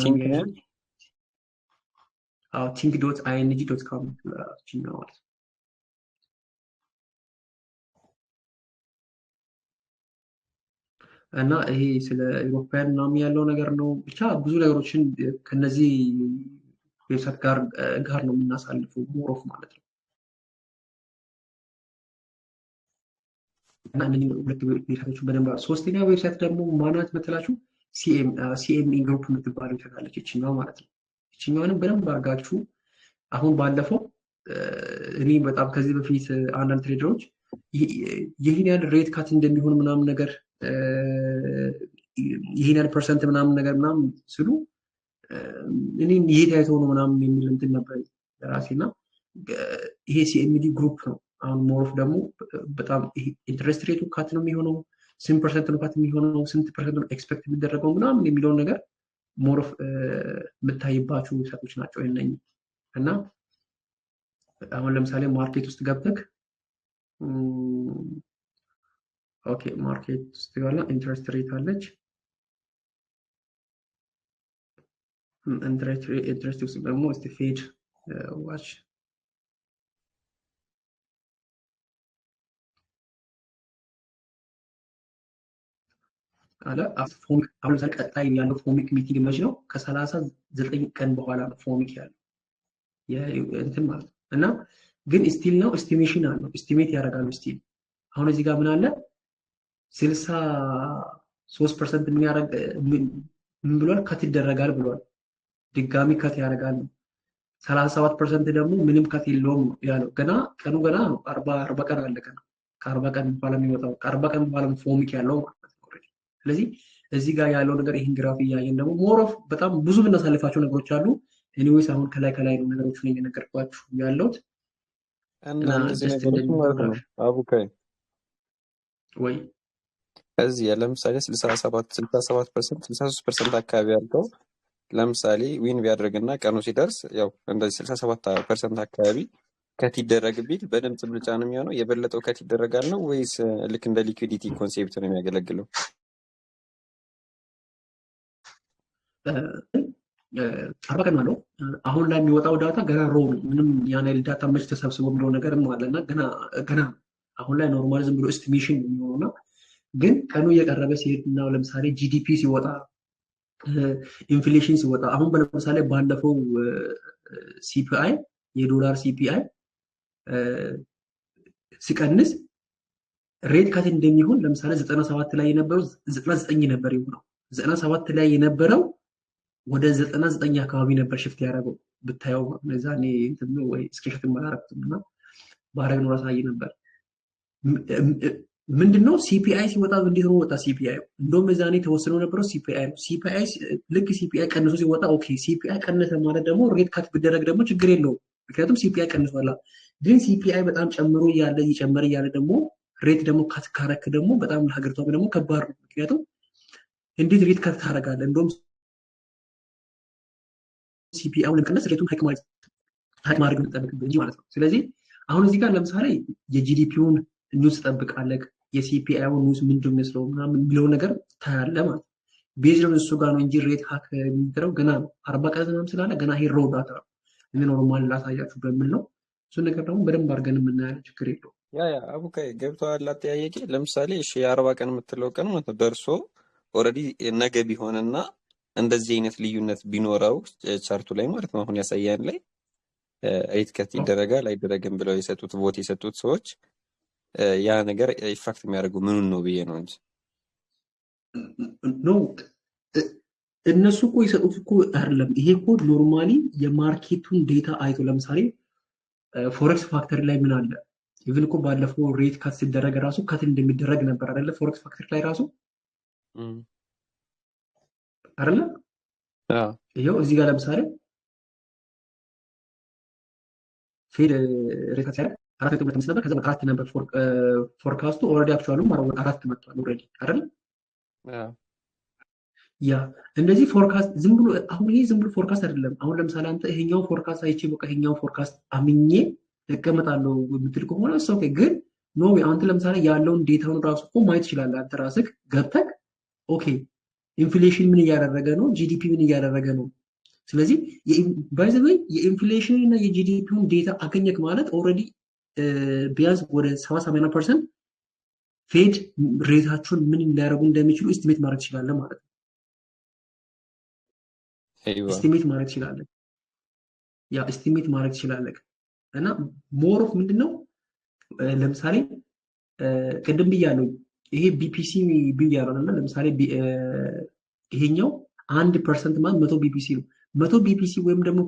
ይችኛዋ ማለት ነው። እና ይሄ ስለ ኢሮፓያን ምናምን ያለው ነገር ነው። ብቻ ብዙ ነገሮችን ከነዚህ ዌብሳይት ጋር ነው የምናሳልፈው ሞሮፍ ማለት ነው። እና እነዚህ ሁለት ዌብሳይቶችን በደንብ ሶስተኛ ዌብሳይት ደግሞ ማናት መተላችሁ? ሲኤምኢ ግሩፕ የምትባለው ዌብሳይት አለች ይችኛው ማለት ነው። ይችኛውንም በደንብ አድርጋችሁ አሁን ባለፈው እኔ በጣም ከዚህ በፊት አንዳንድ ትሬደሮች ይህን ያህል ሬት ካት እንደሚሆን ምናምን ነገር ይህን ያህል ፐርሰንት ምናምን ነገር ምናምን ስሉ እኔ የት አይተው ነው ምናምን የሚል እንትን ነበር ራሴና ይሄ ሲኤምዲ ግሩፕ ነው። አሁን ሞሮፍ ደግሞ በጣም ኢንትረስት ሬቱ ካት ነው የሚሆነው፣ ስንት ፐርሰንት ነው ካት የሚሆነው፣ ስንት ፐርሰንት ነው ኤክስፔክት የሚደረገው ምናምን የሚለውን ነገር ሞሮፍ የምታይባቸው ዌብሳይቶች ናቸው እነኚህ። እና አሁን ለምሳሌ ማርኬት ውስጥ ገብተህ ኦኬ ማርኬት ውስጥ ጋር ኢንትረስት ሬት አለች። ኢንትረስት ውስጥ ደግሞ እስቲ ፌድ ዋች አለ አሁን ለምሳሌ ቀጣይ ያለው ፎሚክ ሚቲንግ መች ነው? ከ39 ቀን በኋላ ነው ፎሚክ ያለው እንትን ማለት ነው። እና ግን ስቲል ነው ኤስቲሜሽን አለው ኤስቲሜት ያደርጋሉ ስቲል። አሁን እዚህ ጋር ምን አለ 63% ምን ያደርግ ምን ብሏል? ከት ይደረጋል ብሏል። ድጋሚ ከት ያደርጋል። 37% ደግሞ ምንም ከት የለውም ያለው። ቀኑ ገና ነው 40 ቀን አለ ገና። ከ40 ቀን በኋላ የሚወጣው ከ40 ቀን በኋላ ፎሚክ ያለው ማለት ነው ኦልሬዲ። ስለዚህ እዚህ ጋር ያለው ነገር ይሄን ግራፍ እያየን ደግሞ ሞር ኦፍ በጣም ብዙ ብናሳልፋቸው ነገሮች አሉ። ኤኒዌይስ አሁን ከላይ ነው ነገሮችን እየነገርኳችሁ ያለሁት
እና እነዚህ ነገሮች ማለት ነው አቡካይ
ወይ
እዚህ ለምሳሌ 67% 63% አካባቢ ያለው ለምሳሌ ዊን ቢያደርግና ቀኑ ሲደርስ ያው እንደዚህ 67% አካባቢ ከት ይደረግ ቢል በድምጽ ብልጫ ነው የሚሆነው። የበለጠው ከት ይደረጋል ነው ወይስ ልክ እንደ ሊኩዊዲቲ ኮንሴፕት ነው የሚያገለግለው?
አርባ ቀን አለው። አሁን ላይ የሚወጣው ዳታ ገና ሮ ነው። ምንም ያን ያህል ዳታ መች ተሰብስቦ የሚለው ነገርም አለና ገና አሁን ላይ ኖርማል ዝም ብሎ ኤስቲሜሽን ነው የሚሆነውና ግን ቀኑ እየቀረበ ሲሄድ እና ለምሳሌ ጂዲፒ ሲወጣ ኢንፍሌሽን ሲወጣ አሁን ለምሳሌ ባለፈው ሲፒአይ የዶላር ሲፒአይ ሲቀንስ ሬት ካት እንደሚሆን ለምሳሌ 97 ላይ የነበረው 99 ነበር የሆነው። 97 ላይ የነበረው ወደ 99 አካባቢ ነበር ሽፍት ያደረገው ብታየው ለዛኔ እንትን ወይ ስክሪፕት ማላረክቱና ባረግ ነው ራሳይ ነበር። ምንድነው ሲፒአይ ሲወጣ እንዴት ነው ወጣ ሲፒአይ? እንደውም ዛኔ ተወስኖ ነበረው ሲፒአይ ልክ ሲፒአይ ቀንሶ ሲወጣ ኦኬ ሲፒአይ ቀነሰ ማለት ደግሞ ሬት ካት ቢደረግ ደግሞ ችግር የለውም ምክንያቱም ሲፒአይ ቀንሷል። ግን ሲፒአይ በጣም ጨምሮ እየጨመረ ያለ ደግሞ ሬት ደግሞ ካት ካረክ ደግሞ በጣም ለሀገሪቷ ደግሞ ከባድ ነው። ምክንያቱም እንዴት ሬት ካት ታደርጋለህ? እንደውም ሲፒአይ ለቀነስ ሬቱን ሃይክ ማድረግ እንጂ ማለት ነው። ስለዚህ አሁን እዚህ ጋር ለምሳሌ የጂዲፒውን ኒውስ ጠብቃለህ የሲፒአይ ኒውስ ምንድን ነው ምናምን የሚለው ነገር ታያለ ማለት ነው። ቤዝድ እሱ ጋር ነው እንጂ ሬት ሀክ የሚደረው ገና ነው 40 ቀን ምናምን ስላለ ገና ይሄ ሮው ዳታ ነው እኔ ኖርማል ላሳያችሁ በሚል ነው። እሱ ነገር ደግሞ በደንብ አድርገን የምናያለን፣ ችግር የለውም።
ያ አቡካይ ገብቶሃል አጠያየቄ። ለምሳሌ እሺ የ40 ቀን የምትለው ቀን ማለት ነው ደርሶ ኦልሬዲ ነገ ቢሆንና እንደዚህ አይነት ልዩነት ቢኖረው ቻርቱ ላይ ማለት ነው አሁን ያሳያን ላይ ሬት ከት ይደረጋል አይደረግም ብለው የሰጡት ቮት የሰጡት ሰዎች ያ ነገር ኢፌክት የሚያደርገው ምኑን ነው ብዬ ነው እንጂ
ኖ እነሱ እኮ የሰጡት እኮ አይደለም። ይሄ እኮ ኖርማሊ የማርኬቱን ዴታ አይቶ ለምሳሌ ፎሬክስ ፋክተሪ ላይ ምን አለ ኢቭን እኮ ባለፈው ሬት ካት ሲደረግ ራሱ ካት እንደሚደረግ ነበር አይደለ? ፎሬክስ ፋክተሪ ላይ ራሱ አይደለ? ይሄው እዚህ ጋር ለምሳሌ ፌድ ሬት ካት ሲያደርግ 4.5 ነበር፣ ከዛ 4 ነበር ፎርካስቱ። ኦልሬዲ አክቹዋሉ 4 መጥቷል ኦልሬዲ አይደለ? ያ እንደዚህ ፎርካስት ዝም ብሎ አሁን ይሄ ዝም ብሎ ፎርካስት አይደለም። አሁን ለምሳሌ አንተ ይሄኛው ፎርካስት አይቼ በቃ ይሄኛው ፎርካስት አምኜ እቀመጣለሁ የምትል ከሆነ እሱ ኦኬ። ግን ኖ አንተ ለምሳሌ ያለውን ዴታውን ራሱ እኮ ማየት ትችላለህ አንተ ራስህ ገብተህ ኦኬ ኢንፍሌሽን ምን እያደረገ ነው፣ ጂዲፒ ምን እያደረገ ነው። ስለዚህ ባይ ዘ ወይ የኢንፍሌሽን እና የጂዲፒውን ዴታ አገኘክ ማለት ኦልሬዲ ቢያንስ ወደ 70-80% ፌድ ሬታቸውን ምን ሊያደርጉ እንደሚችሉ ኤስቲሜት ማድረግ ትችላለህ ማለት ነው። ኤስቲሜት ማድረግ ትችላለህ። ያ ኤስቲሜት ማድረግ ትችላለህ። እና ሞር ኦፍ ምንድነው ለምሳሌ ቅድም ብያለሁ ይሄ ቢፒሲ ብያለሁ እና ለምሳሌ ይሄኛው 1% ማለት 100 ቢፒሲ ነው። 100 ቢፒሲ ወይም ደግሞ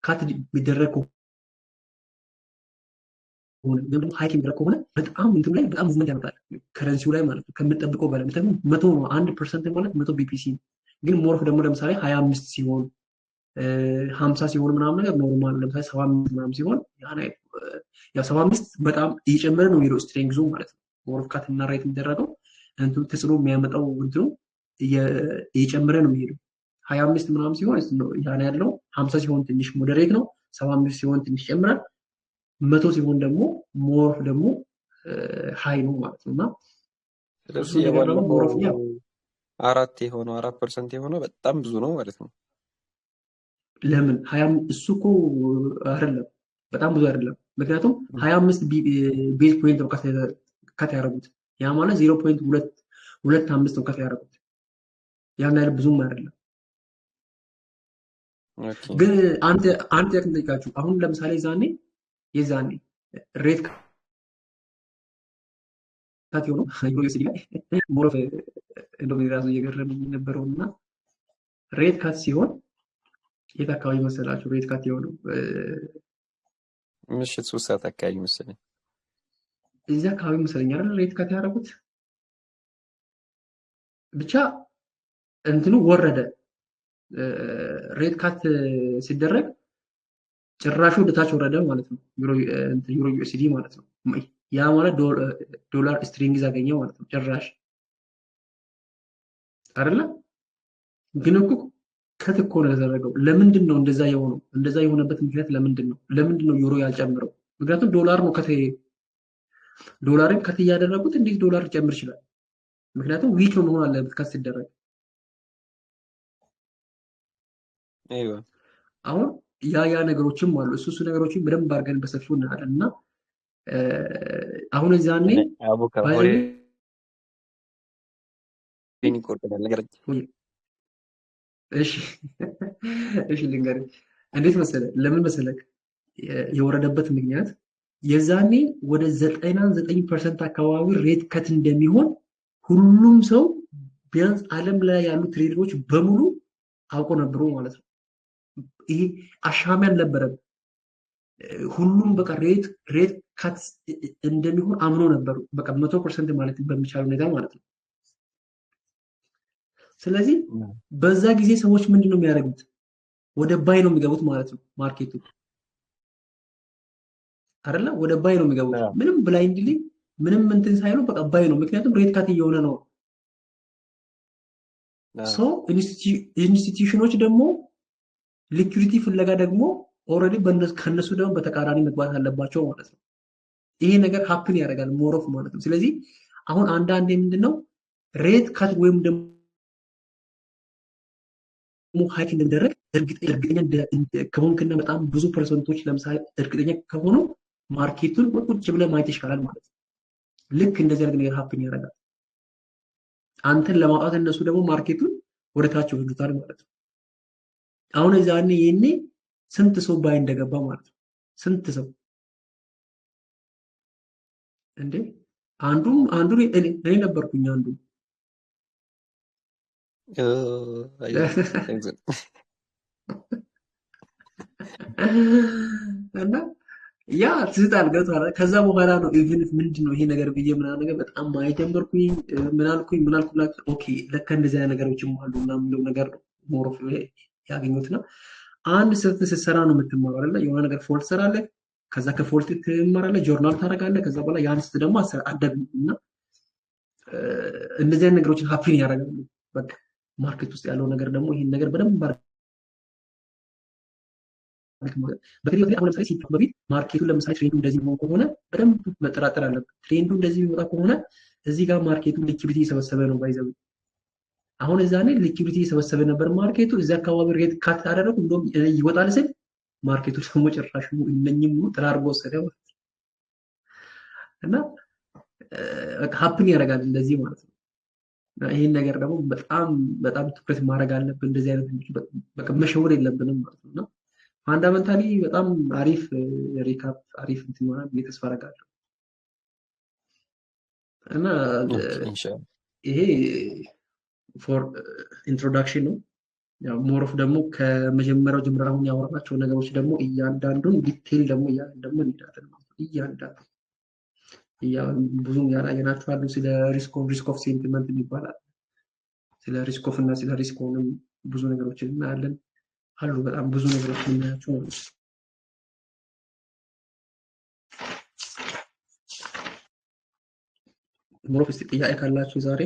ካት ቢደረግ ወይም ሃይክ የሚደረግ ከሆነ በጣም እንትን ላይ በጣም ሙቭመንት ያመጣል ከረንሲው ላይ ማለት ነው ከምንጠብቀው በላይ። ምክንያቱም 100 ነው 1% ማለት 100 ቢፒሲ ነው። ግን ሞር ኦፍ ደግሞ ለምሳሌ 25 ሲሆን 50 ሲሆን ምናምን ነገር ኖርማል ለምሳሌ 75 ምናምን ሲሆን ያ 75 በጣም እየጨመረ ነው የሚለው ስትሬንግዙ ማለት ነው። ሞር ኦፍ ካት እና ራይት የሚደረገው እንትን ተጽዕኖ የሚያመጣው እንትኑ እየጨመረ ነው የሚሄደው። 25 ምናምን ሲሆን ያን ያለው 50 ሲሆን ትንሽ ሞዴሬት ነው፣ 75 ሲሆን ትንሽ ይጨምራል፣ 100 ሲሆን ደግሞ ሞር ኦፍ ደግሞ ሃይ ነው ማለት ነውና
ስለዚህ የባለው ሞር ኦፍ ያው 4% የሆነው በጣም ብዙ ነው ማለት ነው።
ለምን 20 እሱ እኮ አይደለም በጣም ብዙ አይደለም። ምክንያቱም 25 ቤዝ ፖይንት ነው ከት ያደረጉት ያ ማለት 0.25 ነው ከት ያደረጉት ያን ያህል ብዙም አይደለም። ግን አንተ ያክንጠይቃችሁ አሁን ለምሳሌ የዛኔ ሬት ካት የሆነው ዩኤስዲ ላይ ሞር ኦፍ እንደው ራሱ እየገረመኝ የነበረውና ሬት ካት ሲሆን የት አካባቢ መሰላችሁ ሬት ካት የሆነው?
ምሽት 3 ሰዓት አካባቢ መሰለኝ
እዚህ አካባቢ መሰለኝ አይደል ሬት ካት ያደረጉት። ብቻ እንትኑ ወረደ። ሬት ካት ሲደረግ ጭራሹ ወደታች ወረደ ማለት ነው። ዩሮ ዩኤስዲ ማለት ነው። ያ ማለት ዶላር ስትሪንግዝ አገኘ ማለት ነው ጭራሽ አይደለ? ግን እኮ ከት እኮ ነው ያደረገው። ለምንድን ነው እንደዛ የሆነው? እንደዛ የሆነበት ምክንያት ለምንድን ነው ዩሮ ያልጨምረው? ምክንያቱም ዶላር ነው ዶላርን ከት እያደረጉት እንዴት ዶላር ሊጨምር ይችላል? ምክንያቱም ዊክ ነው መሆን አለበት ከት ሲደረግ።
አይዋ
አሁን ያ ነገሮችም አሉ። እሱ ነገሮችን በደንብ አድርገን በሰፊው እናያለን እና አሁን እዛኔ እሺ ልንገርህ እንዴት መሰለህ ለምን መሰለህ የወረደበት ምክንያት የዛኔ ወደ 99% አካባቢ ሬት ከት እንደሚሆን ሁሉም ሰው ቢያንስ ዓለም ላይ ያሉ ትሬደሮች በሙሉ አውቆ ነበሩ ማለት ነው። ይሄ አሻሚ አልነበረም። ሁሉም በቃ ሬት ካት እንደሚሆን አምኖ ነበሩ። በቃ 100% ማለት በሚቻል ሁኔታ ማለት ነው። ስለዚህ በዛ ጊዜ ሰዎች ምንድነው የሚያደርጉት? ወደ ባይ ነው የሚገቡት ማለት ነው። ማርኬቱ አይደለ? ወደ ባይ ነው የሚገቡት። ምንም ብላይንድሊ ምንም እንትን ሳይሉ በቃ ባይ ነው። ምክንያቱም ሬት ካት እየሆነ ነው። ሶ ኢንስቲትዩሽኖች ደግሞ ሊኩዊዲቲ ፍለጋ ደግሞ ኦልሬዲ ከነሱ ደግሞ በተቃራኒ መግባት አለባቸው ማለት ነው። ይሄ ነገር ሀፕን ያደርጋል ሞሮፍ ማለት ነው። ስለዚህ አሁን አንዳንዴ ምንድነው ሬት ካት ወይም ደግሞ ሃይክ እንደሚደረግ እርግጠኛ ከሆንክና በጣም ብዙ ፐርሰንቶች ለምሳሌ እርግጠኛ ከሆኑ ማርኬቱን ቁጭ ብለህ ማየት ይሻላል ማለት ነው። ልክ እንደዚህ አይነት ነገር ሀፕን ያደርጋል። አንተን ለማውጣት እነሱ ደግሞ ማርኬቱን ወደ ታች ይወስዱታል ማለት ነው። አሁን እዛኔ ይሄኔ ስንት ሰው ባይ እንደገባ ማለት ነው። ስንት ሰው እንዴ አንዱ እኔ ነበርኩኝ አንዱ እና ያ ትዝታል ገብቷል። ከዛ በኋላ ነው ኢቭን ምንድነው ይሄ ነገር ብዬ ምናምን ነገር በጣም ማየት ጀመርኩኝ። ምን አልኩኝ ኦኬ ለካ እንደዚህ አይነት ነገሮችም አሉ ምናምን ነገር ነው ሞሮፍ ያገኙትና አንድ ስህተት ስትሰራ ነው የምትማረው አይደለ? የሆነ ነገር ፎልት ትሰራለህ፣ ከዛ ከፎልት ትማራለህ፣ ጆርናል ታደርጋለህ። ከዛ በኋላ ያን ስህተት ደግሞ አደግና እንደዚህ አይነት ነገሮችን ሀፕን ያደርጋሉ። በቃ ማርኬት ውስጥ ያለው ነገር ደግሞ ይሄን ነገር በደንብ በተለይ አሁን ለምሳሌ ሲባል በፊት ማርኬቱን ለምሳሌ ትሬንዱ እንደዚህ ሆኖ ከሆነ በደንብ መጠራጠር አለበት። ትሬንዱ እንደዚህ የሚወጣ ከሆነ እዚህ ጋር ማርኬቱ ሊኩዊዲቲ እየሰበሰበ ነው ባይዘው። አሁን እዛኔ ሊኩዊዲቲ እየሰበሰበ ነበር ማርኬቱ። እዚህ አካባቢ ሬት ካት አደረጉ እንደውም ይወጣል ስል ማርኬቱ ደግሞ ጭራሽ እነኝም ተራርጎ ወሰደ እና ሀፕን ያደርጋል እንደዚህ ማለት ነው። ይሄን ነገር ደግሞ በጣም ትኩረት ማድረግ አለብን። እንደዚህ አይነት በቃ መሸወድ የለብንም ማለት ነው። እና ፋንዳመንታሊ በጣም አሪፍ ሪካፕ አሪፍ እንትን ይሆናል ብዬ ተስፋ አደርጋለሁ። እና ይሄ ፎር ኢንትሮዳክሽን ነው። ያው ሞሮፍ ደግሞ ከመጀመሪያው ጀምረን አሁን ያወራናቸው ነገሮች ደግሞ እያንዳንዱን ዲቴል ደግሞ ደግሞ እንሄዳለን ማለት ነው። እያንዳንዱ ብዙም ያላየናቸው አሉ። ስለ ሪስክ ኦፍ ሴንቲመንት ይባላል። ስለ ሪስክ ኦፍ እና ስለ ሪስክ ሆንም ብዙ ነገሮችን እናያለን አሉ። በጣም ብዙ ነገሮችን እናያቸው ነው። ሞሮፍ እስቲ ጥያቄ ካላችሁ ዛሬ